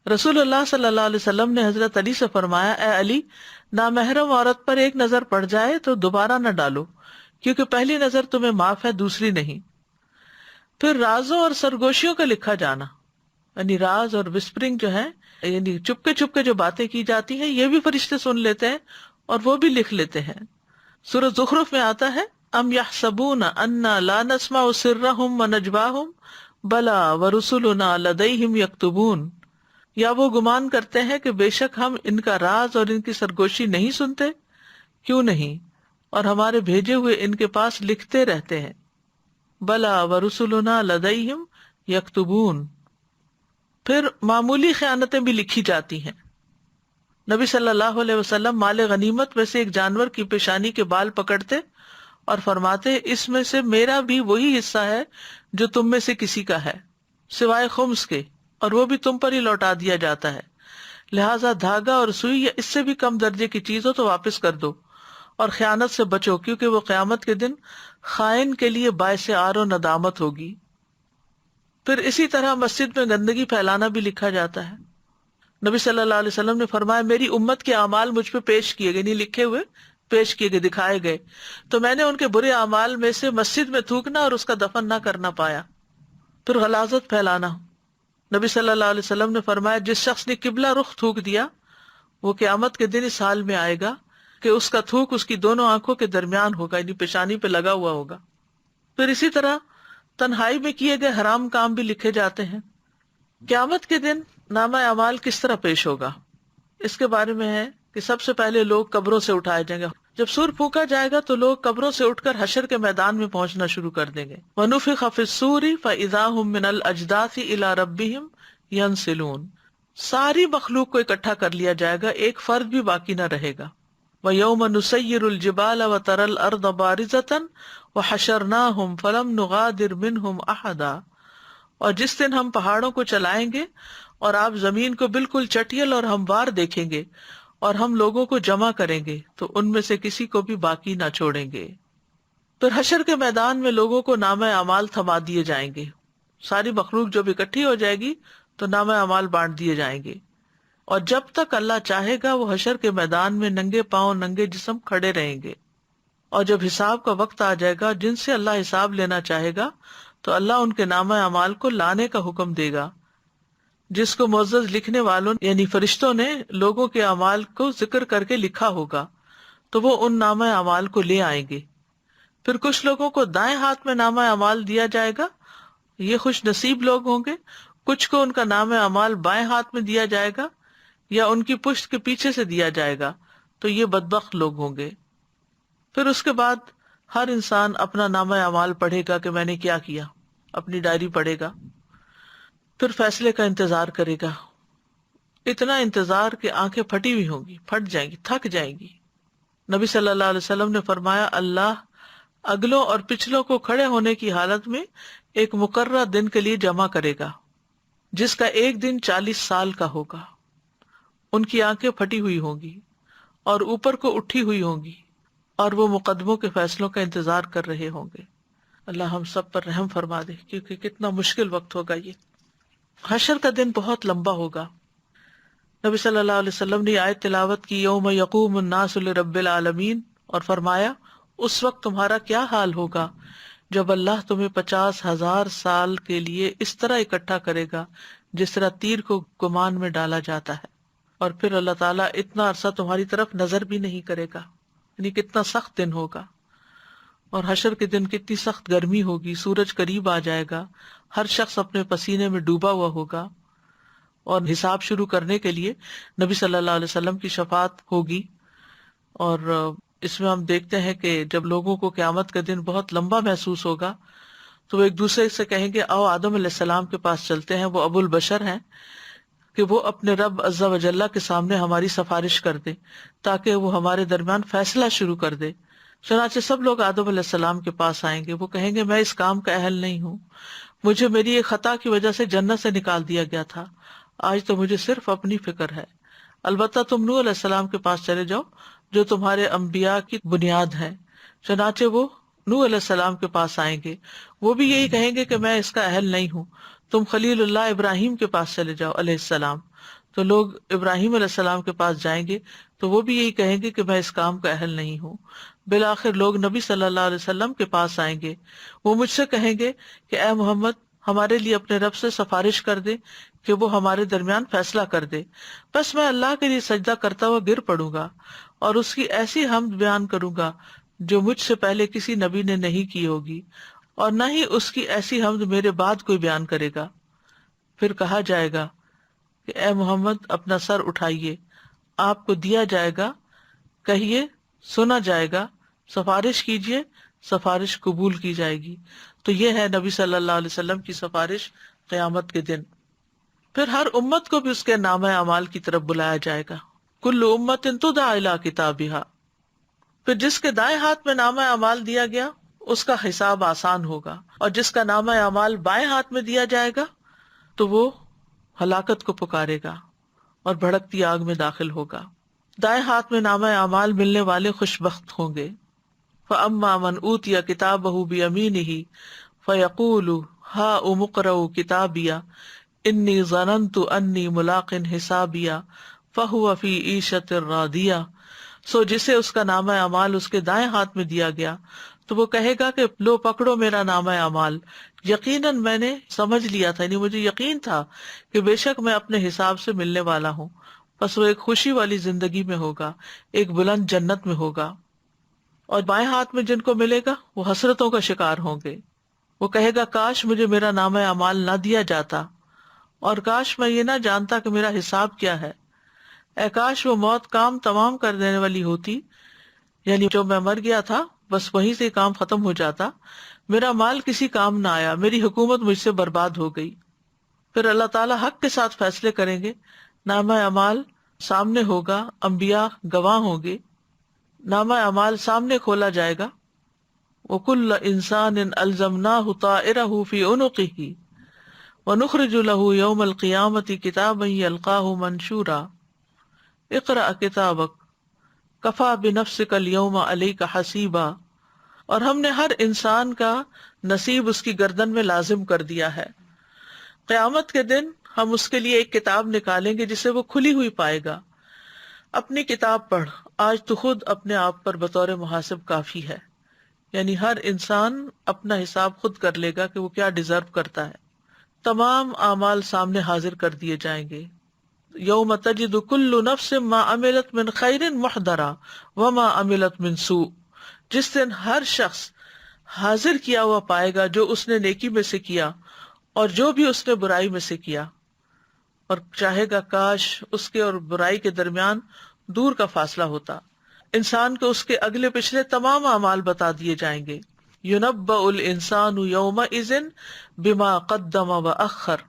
رسول اللہ صلی اللہ علیہ وسلم نے حضرت علی سے فرمایا اے علی نامحرم عورت پر ایک نظر پڑ جائے تو دوبارہ نہ ڈالو، کیونکہ پہلی نظر تمہیں معاف ہے، دوسری نہیں. پھر رازوں اور سرگوشیوں کا لکھا جانا، یعنی راز اور وسپرنگ جو ہے، یعنی چپکے جو باتیں کی جاتی ہیں یہ بھی فرشتے سن لیتے ہیں اور وہ بھی لکھ لیتے ہیں. سورہ زخرف میں آتا ہے ام یحسبون انا لا نسمع سرهم ونجواهم بلا ورسلنا لدیہم یکتبون، یا وہ گمان کرتے ہیں کہ بے شک ہم ان کا راز اور ان کی سرگوشی نہیں سنتے، کیوں نہیں، اور ہمارے بھیجے ہوئے ان کے پاس لکھتے رہتے ہیں. بلا ورسلنا لدیہم یکتبون. پھر معمولی خیانتیں بھی لکھی جاتی ہیں. نبی صلی اللہ علیہ وسلم مال غنیمت میں سے ایک جانور کی پیشانی کے بال پکڑتے اور فرماتے اس میں سے میرا بھی وہی حصہ ہے جو تم میں سے کسی کا ہے، سوائے خمس کے، اور وہ بھی تم پر ہی لوٹا دیا جاتا ہے، لہٰذا دھاگا اور سوئی یا اس سے بھی کم درجے کی چیز ہو تو واپس کر دو، اور خیانت سے بچو کیونکہ وہ قیامت کے دن خائن کے لیے باعث عار و ندامت ہوگی. پھر اسی طرح مسجد میں گندگی پھیلانا بھی لکھا جاتا ہے. نبی صلی اللہ علیہ وسلم نے فرمایا میری امت کے اعمال مجھ پہ پیش کیے گئے، نہیں لکھے ہوئے، پیش کیے گئے، دکھائے گئے، تو میں نے ان کے برے اعمال میں سے مسجد میں تھوکنا اور اس کا دفن نہ کرنا پایا. پھر غلاظت پھیلانا. نبی صلی اللہ علیہ وسلم نے فرمایا جس شخص نے قبلہ رخ تھوک دیا وہ قیامت کے دن اس حال میں آئے گا کہ اس کا تھوک اس کی دونوں آنکھوں کے درمیان ہوگا، یعنی پیشانی پہ لگا ہوا ہوگا. پھر اسی طرح تنہائی میں کیے گئے حرام کام بھی لکھے جاتے ہیں. قیامت کے دن نامہ اعمال کس طرح پیش ہوگا اس کے بارے میں ہے کہ سب سے پہلے لوگ قبروں سے اٹھائے جائیں گے. جب سور پھونکا جائے گا تو لوگ قبروں سے اٹھ کر حشر کے میدان میں پہنچنا شروع کر دیں گے. وَنُفِخَ فِي الصُّورِ فَإِذَا هُم مِّنَ الْأَجْدَاثِ إِلَىٰ رَبِّهِمْ يَنْسِلُونَ. ساری مخلوق کو اکٹھا کر لیا جائے گا، ایک فرد بھی باقی نہ رہے گا. وَيَوْمَ نُسَيِّرُ الْجِبَالَ وَتَرَى الْأَرْضَ بَارِزَةً وَحَشَرْنَاهُمْ فَلَمْ نُغَادِرْ مِنْهُمْ أَحَدًا. اور جس دن ہم پہاڑوں کو چلائیں گے اور آپ زمین کو بالکل چٹیل اور ہموار دیکھیں گے اور ہم لوگوں کو جمع کریں گے تو ان میں سے کسی کو بھی باقی نہ چھوڑیں گے. پھر حشر کے میدان میں لوگوں کو نامہ اعمال تھما دیے جائیں گے. ساری مخلوق جب اکٹھی ہو جائے گی تو نامہ اعمال بانٹ دیے جائیں گے، اور جب تک اللہ چاہے گا وہ حشر کے میدان میں ننگے پاؤں ننگے جسم کھڑے رہیں گے. اور جب حساب کا وقت آ جائے گا جن سے اللہ حساب لینا چاہے گا تو اللہ ان کے نامہ اعمال کو لانے کا حکم دے گا. جس کو معزز لکھنے والوں یعنی فرشتوں نے لوگوں کے اعمال کو ذکر کر کے لکھا ہوگا تو وہ ان نامہ اعمال کو لے آئیں گے. پھر کچھ لوگوں کو دائیں ہاتھ میں نامہ اعمال دیا جائے گا، یہ خوش نصیب لوگ ہوں گے. کچھ کو ان کا نامہ اعمال بائیں ہاتھ میں دیا جائے گا یا ان کی پشت کے پیچھے سے دیا جائے گا، تو یہ بدبخت لوگ ہوں گے. پھر اس کے بعد ہر انسان اپنا نامہ اعمال پڑھے گا کہ میں نے کیا کیا، اپنی ڈائری پڑھے گا. پھر فیصلے کا انتظار کرے گا، اتنا انتظار کہ آنکھیں پھٹی ہوئی ہوں گی، پھٹ جائیں گی، تھک جائیں گی. نبی صلی اللہ علیہ وسلم نے فرمایا اللہ اگلوں اور پچھلوں کو کھڑے ہونے کی حالت میں ایک مقررہ دن کے لیے جمع کرے گا، جس کا ایک دن 40 سال کا ہوگا۔ ان کی آنکھیں پھٹی ہوئی ہوں گی اور اوپر کو اٹھی ہوئی ہوں گی، اور وہ مقدموں کے فیصلوں کا انتظار کر رہے ہوں گے۔ اللہ ہم سب پر رحم فرما دے، کیونکہ کتنا مشکل وقت ہوگا یہ۔ حشر کا دن بہت لمبا ہوگا۔ نبی صلی اللہ علیہ وسلم نے آیت تلاوت کی، یوم یقوم الناس لرب العالمین، اور فرمایا اس وقت تمہارا کیا حال ہوگا جب اللہ تمہیں 50,000 سال کے لیے اس طرح اکٹھا کرے گا جس طرح تیر کو کمان میں ڈالا جاتا ہے، اور پھر اللہ تعالیٰ اتنا عرصہ تمہاری طرف نظر بھی نہیں کرے گا۔ یعنی کتنا سخت دن ہوگا، اور حشر کے دن کتنی سخت گرمی ہوگی، سورج قریب آ جائے گا، ہر شخص اپنے پسینے میں ڈوبا ہوا ہوگا، اور حساب شروع کرنے کے لیے نبی صلی اللہ علیہ وسلم کی شفاعت ہوگی۔ اور اس میں ہم دیکھتے ہیں کہ جب لوگوں کو قیامت کا دن بہت لمبا محسوس ہوگا تو وہ ایک دوسرے سے کہیں گے آؤ آدم علیہ السلام کے پاس چلتے ہیں، وہ ابو البشر ہیں، کہ وہ اپنے رب عز و جل کے سامنے ہماری سفارش کر دے تاکہ وہ ہمارے درمیان فیصلہ شروع کر دے۔ چنانچہ سب لوگ آدم علیہ السلام کے پاس آئیں گے، وہ کہیں گے میں اس کام کا اہل نہیں ہوں، مجھے میری ایک خطا کی وجہ سے جنت سے نکال دیا گیا تھا، آج تو مجھے صرف اپنی فکر ہے۔ البتہ تم نوح علیہ السلام کے پاس چلے جاؤ جو تمہارے انبیاء کی بنیاد ہے۔ چنانچہ وہ نوح علیہ السلام کے پاس آئیں گے، وہ بھی یہی کہیں گے کہ میں اس کا اہل نہیں ہوں۔ تم خلیل اللہ ابراہیم کے پاس چلے جاؤ علیہ السلام، تو لوگ ابراہیم علیہ السلام کے پاس جائیں گے تو وہ بھی یہی کہیں گے کہ میں اس کام کا اہل نہیں ہوں۔ بالآخر لوگ نبی صلی اللہ علیہ وسلم کے پاس آئیں گے، وہ مجھ سے کہیں گے کہ اے محمد ہمارے لیے اپنے رب سے سفارش کر دے کہ وہ ہمارے درمیان فیصلہ کر دے۔ بس میں اللہ کے لیے سجدہ کرتا ہوا گر پڑوں گا اور اس کی ایسی حمد بیان کروں گا جو مجھ سے پہلے کسی نبی نے نہیں کی ہوگی، اور نہ ہی اس کی ایسی حمد میرے بعد کوئی بیان کرے گا۔ پھر کہا جائے گا کہ اے محمد اپنا سر اٹھائیے، آپ کو دیا جائے گا، کہیے سنا جائے گا، سفارش کیجیے، سفارش قبول کی جائے گی۔ تو یہ ہے نبی صلی اللہ علیہ وسلم کی سفارش قیامت کے دن۔ پھر ہر امت کو بھی اس کے نامہ اعمال کی طرف بلایا جائے گا، کل امت تدعی الی کتابھا۔ پھر جس کے دائیں ہاتھ میں نامہ اعمال دیا گیا اس کا حساب آسان ہوگا، اور جس کا نامہ اعمال بائیں ہاتھ میں دیا جائے گا تو وہ ہلاکت کو پکارے گا اور بھڑکتی آگ میں داخل ہوگا۔ دائیں ہاتھ میں نامہ اعمال ملنے والے خوش بخت ہوں گے۔ فَأَمَّا مَنْ أُوتِيَ كِتَابَهُ بِيَمِينِهِ فَيَقُولُ هَاؤُمُ اقْرَءُوا كِتَابِيَهْ إِنِّي ظَنَنْتُ أَنِّي مُلَاقٍ حِسَابِيَهْ فَهُوَ فِي عِيشَةٍ رَاضِيَةٍ۔ سو جسے اس کا نامہ اعمال اس کے دائیں ہاتھ میں دیا گیا تو وہ کہے گا کہ لو پکڑو میرا نامہ اعمال، یقیناً میں نے سمجھ لیا تھا، یعنی مجھے یقین تھا کہ بے شک میں اپنے حساب سے ملنے والا ہوں۔ بس وہ ایک خوشی والی زندگی میں ہوگا، ایک بلند جنت میں ہوگا۔ اور بائیں ہاتھ میں جن کو ملے گا وہ حسرتوں کا شکار ہوں گے۔ وہ کہے گا کاش مجھے میرا نامہ اعمال نہ دیا جاتا، اور کاش میں یہ نہ جانتا کہ میرا حساب کیا ہے۔ اے کاش وہ موت کام تمام کر دینے والی ہوتی، یعنی جو میں مر گیا تھا بس وہیں سے کام ختم ہو جاتا، میرا مال کسی کام نہ آیا، میری حکومت مجھ سے برباد ہو گئی۔ پھر اللہ تعالیٰ حق کے ساتھ فیصلے کریں گے، نامہ اعمال سامنے ہوگا، انبیاء گواہ ہوں گے، نامہ اعمال سامنے کھولا جائے گا۔ وَكُلَّ إِنسَانٍ أَلْزَمْنَاهُ طَائِرَهُ فِي عُنُقِهِ وَنُخْرِجُ لَهُ يَوْمَ الْقِيَامَةِ كِتَابًا يَلْقَاهُ مَنْشُورًا اقرأ كِتَابَكَ كَفَى بِنَفْسِكَ الْيَوْمَ عَلَيْكَ حَسِيبًا۔ اور ہم نے ہر انسان کا نصیب اس کی گردن میں لازم کر دیا ہے۔ قیامت کے دن ہم اس کے لیے ایک کتاب نکالیں گے جسے وہ کھلی ہوئی پائے گا۔ اپنی کتاب پڑھ، آج تو خود اپنے آپ پر بطور محاسب کافی ہے، یعنی ہر انسان اپنا حساب خود کر لے گا کہ وہ کیا ڈیزرو کرتا ہے۔ تمام اعمال سامنے حاضر کر دیے جائیں گے۔ یوم تجد کل نفس ما عملت من خیر محضرا وما عملت من سوء۔ جس دن ہر شخص حاضر کیا ہوا پائے گا جو اس نے نیکی میں سے کیا اور جو بھی اس نے برائی میں سے کیا، اور چاہے گا کاش اس کے اور برائی کے درمیان دور کا فاصلہ ہوتا۔ انسان کو اس کے اگلے پچھلے تمام اعمال بتا دیے جائیں گے۔ يُنَبَّأُ الْإِنسَانُ يَوْمَئِذٍ بِمَا قَدَّمَ وَأَخَّرَ۔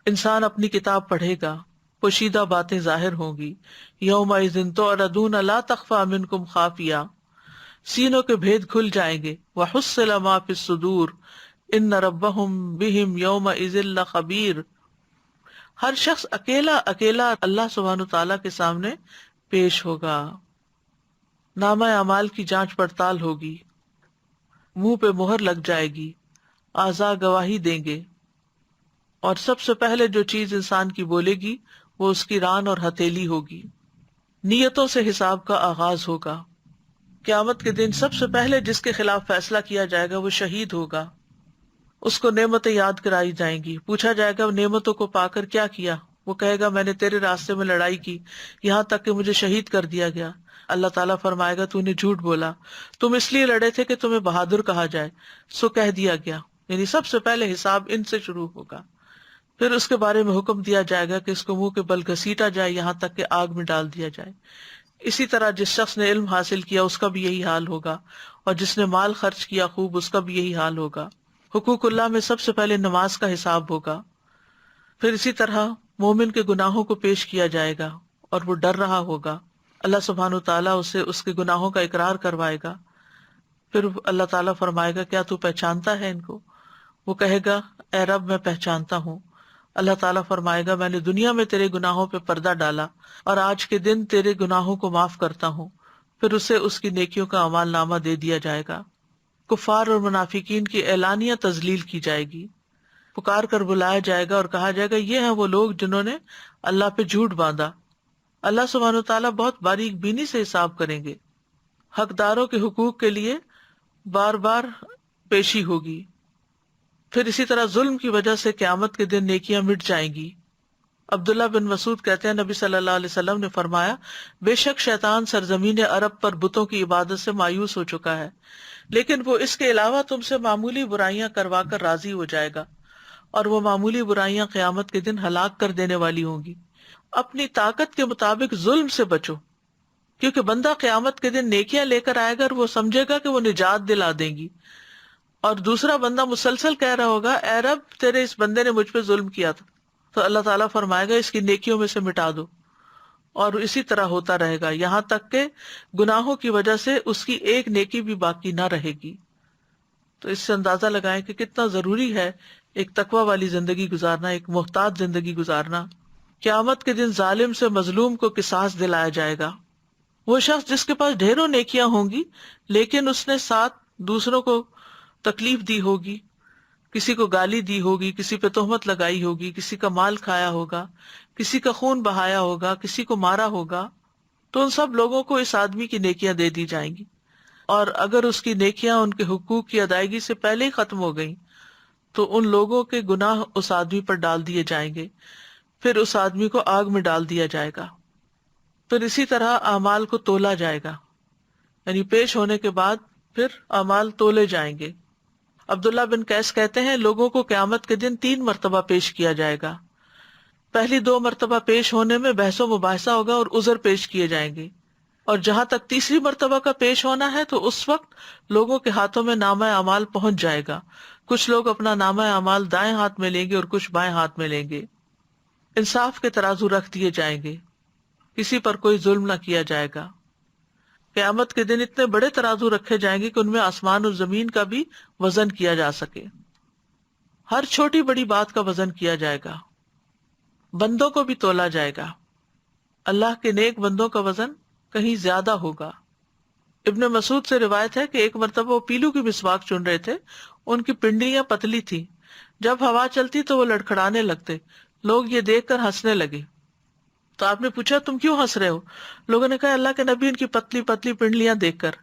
انسان اپنی کتاب پڑھے گا، پوشیدہ باتیں ظاہر ہوں گی۔ يَوْمَئِذٍ تُعْرَضُونَ لَا تَخْفَى مِنْكُمْ خَافِيَةٌ۔ سینوں کے بھید کھل جائیں گے۔ وَحُصِّلَ مَا فِي الصُّدُورِ۔ ان ربہم بہم یومئذ لخبیر. ہر شخص اکیلا اکیلا اللہ سبحانہ تعالیٰ کے سامنے پیش ہوگا. نامہ اعمال کی جانچ پڑتال ہوگی، منہ پہ مہر لگ جائے گی، اعضاء گواہی دیں گے، اور سب سے پہلے جو چیز انسان کی بولے گی وہ اس کی ران اور ہتھیلی ہوگی. نیتوں سے حساب کا آغاز ہوگا. قیامت کے دن سب سے پہلے جس کے خلاف فیصلہ کیا جائے گا وہ شہید ہوگا. اس کو نعمتیں یاد کرائی جائیں گی، پوچھا جائے گا نعمتوں کو پا کر کیا کیا. وہ کہے گا میں نے تیرے راستے میں لڑائی کی، یہاں تک کہ مجھے شہید کر دیا گیا. اللہ تعالیٰ فرمائے گا تو نے جھوٹ بولا، تم اس لیے لڑے تھے کہ تمہیں بہادر کہا جائے، سو کہہ دیا گیا. یعنی سب سے پہلے حساب ان سے شروع ہوگا. پھر اس کے بارے میں حکم دیا جائے گا کہ اس کو منہ کے بل گھسیٹا جائے یہاں تک کہ آگ میں ڈال دیا جائے. اسی طرح جس شخص نے علم حاصل کیا اس کا بھی یہی حال ہوگا، اور جس نے مال خرچ کیا خوب اس کا بھی یہی حال ہوگا. حقوق اللہ میں سب سے پہلے نماز کا حساب ہوگا. پھر اسی طرح مومن کے گناہوں کو پیش کیا جائے گا اور وہ ڈر رہا ہوگا. اللہ سبحانہ تعالیٰ اسے اس کے گناہوں کا اقرار کروائے گا. پھر اللہ تعالیٰ فرمائے گا کیا تو پہچانتا ہے ان کو؟ وہ کہے گا اے رب میں پہچانتا ہوں. اللہ تعالیٰ فرمائے گا میں نے دنیا میں تیرے گناہوں پہ پردہ ڈالا اور آج کے دن تیرے گناہوں کو معاف کرتا ہوں. پھر اسے اس کی نیکیوں کا اعمال نامہ دے دیا جائے گا. کفار اور منافقین کی اعلانیہ تذلیل کی جائے گی. پکار کر بلایا جائے گا اور کہا جائے گا یہ ہیں وہ لوگ جنہوں نے اللہ پہ جھوٹ باندھا. اللہ سبحانہ تعالیٰ بہت باریک بینی سے حساب کریں گے. حقداروں کے حقوق کے لیے بار بار پیشی ہوگی. پھر اسی طرح ظلم کی وجہ سے قیامت کے دن نیکیاں مٹ جائیں گی. عبداللہ بن مسعود کہتے ہیں نبی صلی اللہ علیہ وسلم نے فرمایا بے شک شیطان سرزمین عرب پر بتوں کی عبادت سے مایوس ہو چکا ہے، لیکن وہ اس کے علاوہ تم سے معمولی برائیاں کروا کر راضی ہو جائے گا، اور وہ معمولی برائیاں قیامت کے دن ہلاک کر دینے والی ہوں گی. اپنی طاقت کے مطابق ظلم سے بچو، کیونکہ بندہ قیامت کے دن نیکیاں لے کر آئے گا اور وہ سمجھے گا کہ وہ نجات دلا دیں گی، اور دوسرا بندہ مسلسل کہہ رہا ہوگا اے رب تیرے اس بندے نے مجھ پہ ظلم کیا تھا، تو اللہ تعالیٰ فرمائے گا اس کی نیکیوں میں سے مٹا دو. اور اسی طرح ہوتا رہے گا یہاں تک کہ گناہوں کی وجہ سے اس کی ایک نیکی بھی باقی نہ رہے گی. تو اس سے اندازہ لگائیں کہ کتنا ضروری ہے ایک تقوی والی زندگی گزارنا، ایک محتاط زندگی گزارنا. قیامت کے دن ظالم سے مظلوم کو قصاص دلایا جائے گا. وہ شخص جس کے پاس ڈھیروں نیکیاں ہوں گی لیکن اس نے ساتھ دوسروں کو تکلیف دی ہوگی، کسی کو گالی دی ہوگی، کسی پہ تہمت لگائی ہوگی، کسی کا مال کھایا ہوگا، کسی کا خون بہایا ہوگا، کسی کو مارا ہوگا، تو ان سب لوگوں کو اس آدمی کی نیکیاں دے دی جائیں گی. اور اگر اس کی نیکیاں ان کے حقوق کی ادائیگی سے پہلے ہی ختم ہو گئیں تو ان لوگوں کے گناہ اس آدمی پر ڈال دیے جائیں گے. پھر اس آدمی کو آگ میں ڈال دیا جائے گا. پھر اسی طرح اعمال کو تولا جائے گا، یعنی پیش ہونے کے بعد پھر اعمال تولے جائیں گے. عبداللہ بن قیس کہتے ہیں لوگوں کو قیامت کے دن 3 مرتبہ پیش کیا جائے گا. پہلی 2 مرتبہ پیش ہونے میں بحث و مباحثہ ہوگا اور عذر پیش کیے جائیں گے، اور جہاں تک تیسری مرتبہ کا پیش ہونا ہے تو اس وقت لوگوں کے ہاتھوں میں نامہ اعمال پہنچ جائے گا. کچھ لوگ اپنا نامہ اعمال دائیں ہاتھ میں لیں گے اور کچھ بائیں ہاتھ میں لیں گے. انصاف کے ترازو رکھ دیے جائیں گے، کسی پر کوئی ظلم نہ کیا جائے گا. قیامت کے دن اتنے بڑے ترازو رکھے جائیں گے کہ ان میں آسمان اور زمین کا بھی وزن کیا جا سکے. ہر چھوٹی بڑی بات کا وزن کیا جائے گا. بندوں کو بھی تولا جائے گا. اللہ کے نیک بندوں کا وزن کہیں زیادہ ہوگا. ابن مسعود سے روایت ہے کہ ایک مرتبہ وہ پیلو کی مسواک چن رہے تھے. ان کی پنڈلیاں پتلی تھی، جب ہوا چلتی تو وہ لڑکھڑانے لگتے. لوگ یہ دیکھ کر ہنسنے لگے. تو آپ نے پوچھا تم کیوں ہنس رہے ہو؟ لوگوں نے کہا اللہ کے نبی ان کی پتلی پتلی پنڈلیاں دیکھ کر.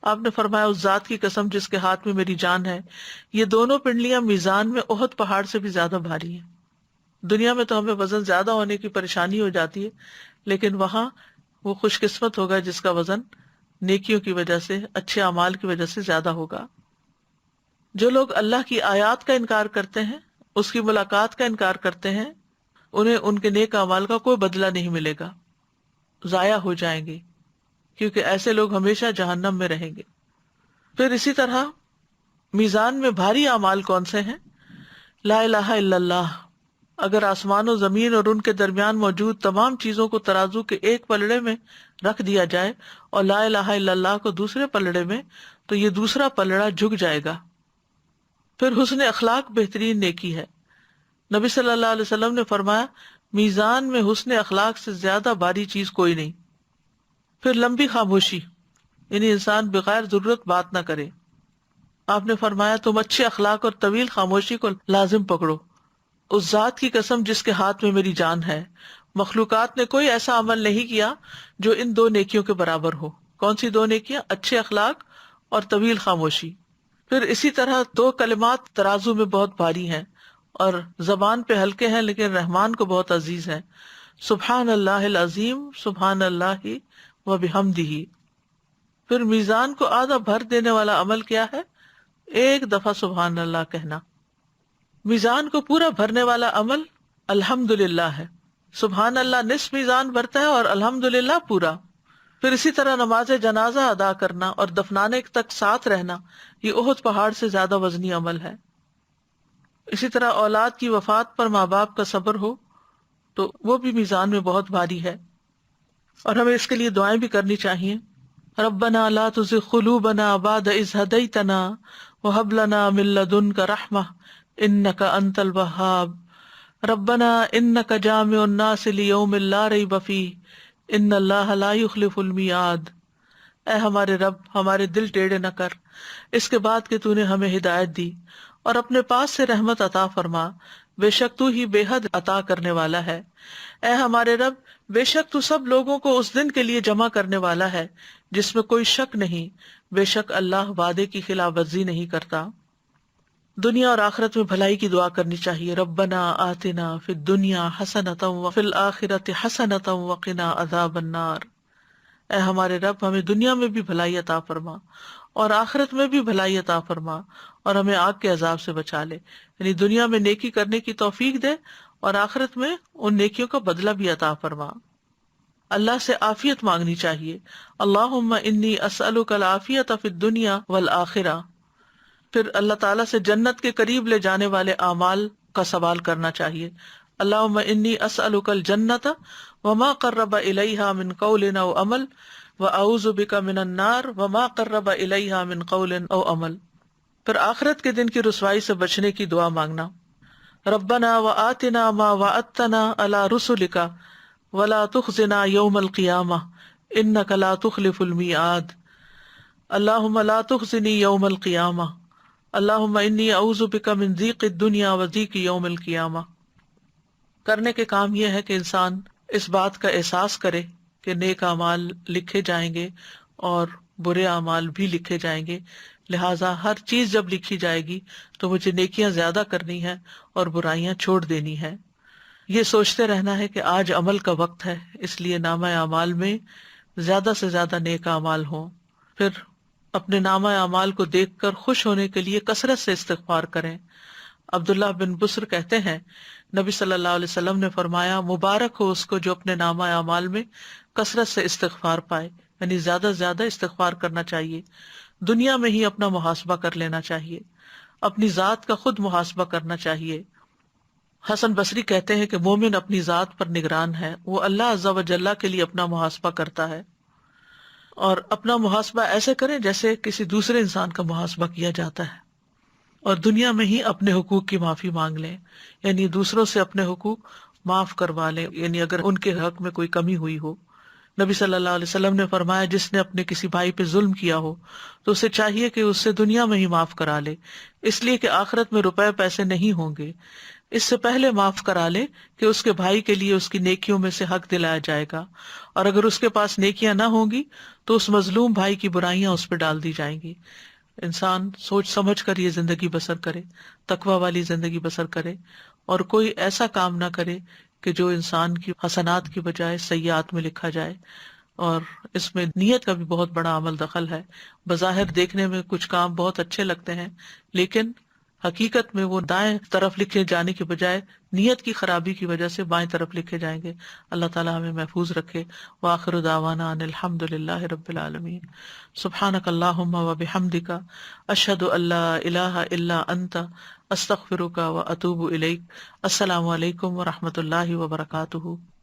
آپ نے فرمایا اس ذات کی قسم جس کے ہاتھ میں میری جان ہے، یہ دونوں پنڈلیاں میزان میں احد پہاڑ سے بھی زیادہ بھاری ہیں. دنیا میں تو ہمیں وزن زیادہ ہونے کی پریشانی ہو جاتی ہے، لیکن وہاں وہ خوش قسمت ہوگا جس کا وزن نیکیوں کی وجہ سے، اچھے اعمال کی وجہ سے زیادہ ہوگا. جو لوگ اللہ کی آیات کا انکار کرتے ہیں، اس کی ملاقات کا انکار کرتے ہیں، انہیں ان کے نیک اعمال کا کوئی بدلہ نہیں ملے گا، ضائع ہو جائیں گے، کیونکہ ایسے لوگ ہمیشہ جہنم میں رہیں گے. پھر اسی طرح میزان میں بھاری اعمال کون سے ہیں؟ لا الہ الا اللہ. اگر آسمان و زمین اور ان کے درمیان موجود تمام چیزوں کو ترازو کے ایک پلڑے میں رکھ دیا جائے اور لا الہ الا اللہ کو دوسرے پلڑے میں، تو یہ دوسرا پلڑا جھک جائے گا. پھر حسن اخلاق بہترین نیکی ہے. نبی صلی اللہ علیہ وسلم نے فرمایا میزان میں حسن اخلاق سے زیادہ باری چیز کوئی نہیں. پھر لمبی خاموشی، یعنی انسان بغیر ضرورت بات نہ کرے. آپ نے فرمایا تم اچھے اخلاق اور طویل خاموشی کو لازم پکڑو. اس ذات کی قسم جس کے ہاتھ میں میری جان ہے، مخلوقات نے کوئی ایسا عمل نہیں کیا جو ان دو نیکیوں کے برابر ہو. کون سی دو نیکیاں؟ اچھے اخلاق اور طویل خاموشی. پھر اسی طرح دو کلمات ترازو میں بہت بھاری ہیں اور زبان پہ ہلکے ہیں لیکن رحمان کو بہت عزیز ہیں. سبحان اللہ العظیم، سبحان اللہ و بحمدہ. پھر میزان کو آدھا بھر دینے والا عمل کیا ہے؟ ایک دفعہ سبحان اللہ کہنا. میزان کو پورا بھرنے والا عمل الحمدللہ ہے. سبحان اللہ نصف میزان بھرتا ہے اور الحمدللہ پورا. پھر اسی طرح نماز جنازہ ادا کرنا اور دفنانے تک ساتھ رہنا، یہ احد پہاڑ سے زیادہ وزنی عمل ہے. اسی طرح اولاد کی وفات پر ماں باپ کا صبر ہو تو وہ بھی میزان میں بہت بھاری ہے، اور ہمیں اس کے لیے دعائیں بھی کرنی چاہیے. ربنا لا تزغ قلوبنا بعد اذ ہدیتنا وہب لنا من لدنک رحمہ انک انت الوہاب. ربنا انک جامع الناس لیوم لا ریب فیہ ان اللہ لا یخلف المیعاد. اے ہمارے رب، ہمارے دل ٹیڑھے نہ کر اس کے بعد کہ تو نے ہمیں ہدایت دی، اور اپنے پاس سے رحمت عطا فرما، بے شک تو ہی بے حد عطا کرنے والا ہے. اے ہمارے رب، بے شک تو سب لوگوں کو اس دن کے لیے جمع کرنے والا ہے جس میں کوئی شک نہیں، بے شک اللہ وعدے کی خلاف ورزی نہیں کرتا. دنیا اور آخرت میں بھلائی کی دعا کرنی چاہیے. ربنا آتنا فی الدنیا حسنۃ وفی الآخرۃ حسنۃ وقنا عذاب النار. اے ہمارے رب، ہمیں دنیا میں بھی بھلائی عطا فرما اور آخرت میں بھی بھلائی عطا فرما، اور ہمیں آگ کے عذاب سے بچا لے. یعنی دنیا میں نیکی کرنے کی توفیق دے اور آخرت میں ان نیکیوں کا بدلہ بھی عطا فرما. اللہ سے عافیت مانگنی چاہیے. اللہم انی اسألک العافیۃ فی الدنیا والآخرہ. پھر اللہ تعالیٰ سے جنت کے قریب لے جانے والے اعمال کا سوال کرنا چاہیے. اللہم انی اسألک الجنۃ وما قرب الیہا من قول او عمل واعوذ بک من النار وما قرب الیہا من قول او عمل. پھر آخرت کے دن کی رسوائی سے بچنے کی دعا مانگنا. ربنا وآتنا ما وعدتنا علی رسلک ولا تخزنا یوم القیامہ انک لا تخلف المیعاد. اللہم لا تخزنی یوم القیامہ. اللہم انی اعوذ بک من ضیق الدنیا و ضیق یوم القیامہ. کرنے کے کام یہ ہے کہ انسان اس بات کا احساس کرے کہ نیک اعمال لکھے جائیں گے اور برے اعمال بھی لکھے جائیں گے، لہٰذا ہر چیز جب لکھی جائے گی تو مجھے نیکیاں زیادہ کرنی ہے اور برائیاں چھوڑ دینی ہے. یہ سوچتے رہنا ہے کہ آج عمل کا وقت ہے، اس لیے نامہ اعمال میں زیادہ سے زیادہ نیک اعمال ہوں. پھر اپنے نامہ اعمال کو دیکھ کر خوش ہونے کے لیے کثرت سے استغفار کریں. عبداللہ بن بسر کہتے ہیں نبی صلی اللہ علیہ وسلم نے فرمایا مبارک ہو اس کو جو اپنے نامہ اعمال میں کثرت سے استغفار پائے. یعنی زیادہ سے زیادہ استغفار کرنا چاہیے. دنیا میں ہی اپنا محاسبہ کر لینا چاہیے، اپنی ذات کا خود محاسبہ کرنا چاہیے. حسن بصری کہتے ہیں کہ مومن اپنی ذات پر نگران ہے، وہ اللہ عز و جل کے لیے اپنا محاسبہ کرتا ہے، اور اپنا محاسبہ ایسے کریں جیسے کسی دوسرے انسان کا محاسبہ کیا جاتا ہے. اور دنیا میں ہی اپنے حقوق کی معافی مانگ لیں، یعنی دوسروں سے اپنے حقوق معاف کروا لیں، یعنی اگر ان کے حق میں کوئی کمی ہوئی ہو. نبی صلی اللہ علیہ وسلم نے فرمایا جس نے اپنے کسی بھائی پہ ظلم کیا ہو تو اسے چاہیے کہ اس سے دنیا میں ہی معاف کرا لے، اس لیے کہ آخرت میں روپے پیسے نہیں ہوں گے. اس سے پہلے معاف کرا لے کہ اس کے بھائی کے لیے اس کی نیکیوں میں سے حق دلایا جائے گا، اور اگر اس کے پاس نیکیاں نہ ہوں گی تو اس مظلوم بھائی کی برائیاں اس پہ ڈال دی جائیں گی. انسان سوچ سمجھ کر یہ زندگی بسر کرے، تقوی والی زندگی بسر کرے، اور کوئی ایسا کام نہ کرے کہ جو انسان کی حسنات کی بجائے سیئات میں لکھا جائے. اور اس میں نیت کا بھی بہت بڑا عمل دخل ہے. بظاہر دیکھنے میں کچھ کام بہت اچھے لگتے ہیں لیکن حقیقت میں وہ دائیں طرف لکھے جانے کے بجائے نیت کی خرابی کی وجہ سے بائیں طرف لکھے جائیں گے. اللہ تعالیٰ ہمیں محفوظ رکھے. وآخر دعوانا ان الحمد للہ رب العالمین. سبحانک اللہم وبحمدک اشہد ان لا الہ الا انت استغفرک واتوب الیک. السلام علیکم ورحمۃ اللہ وبرکاتہ.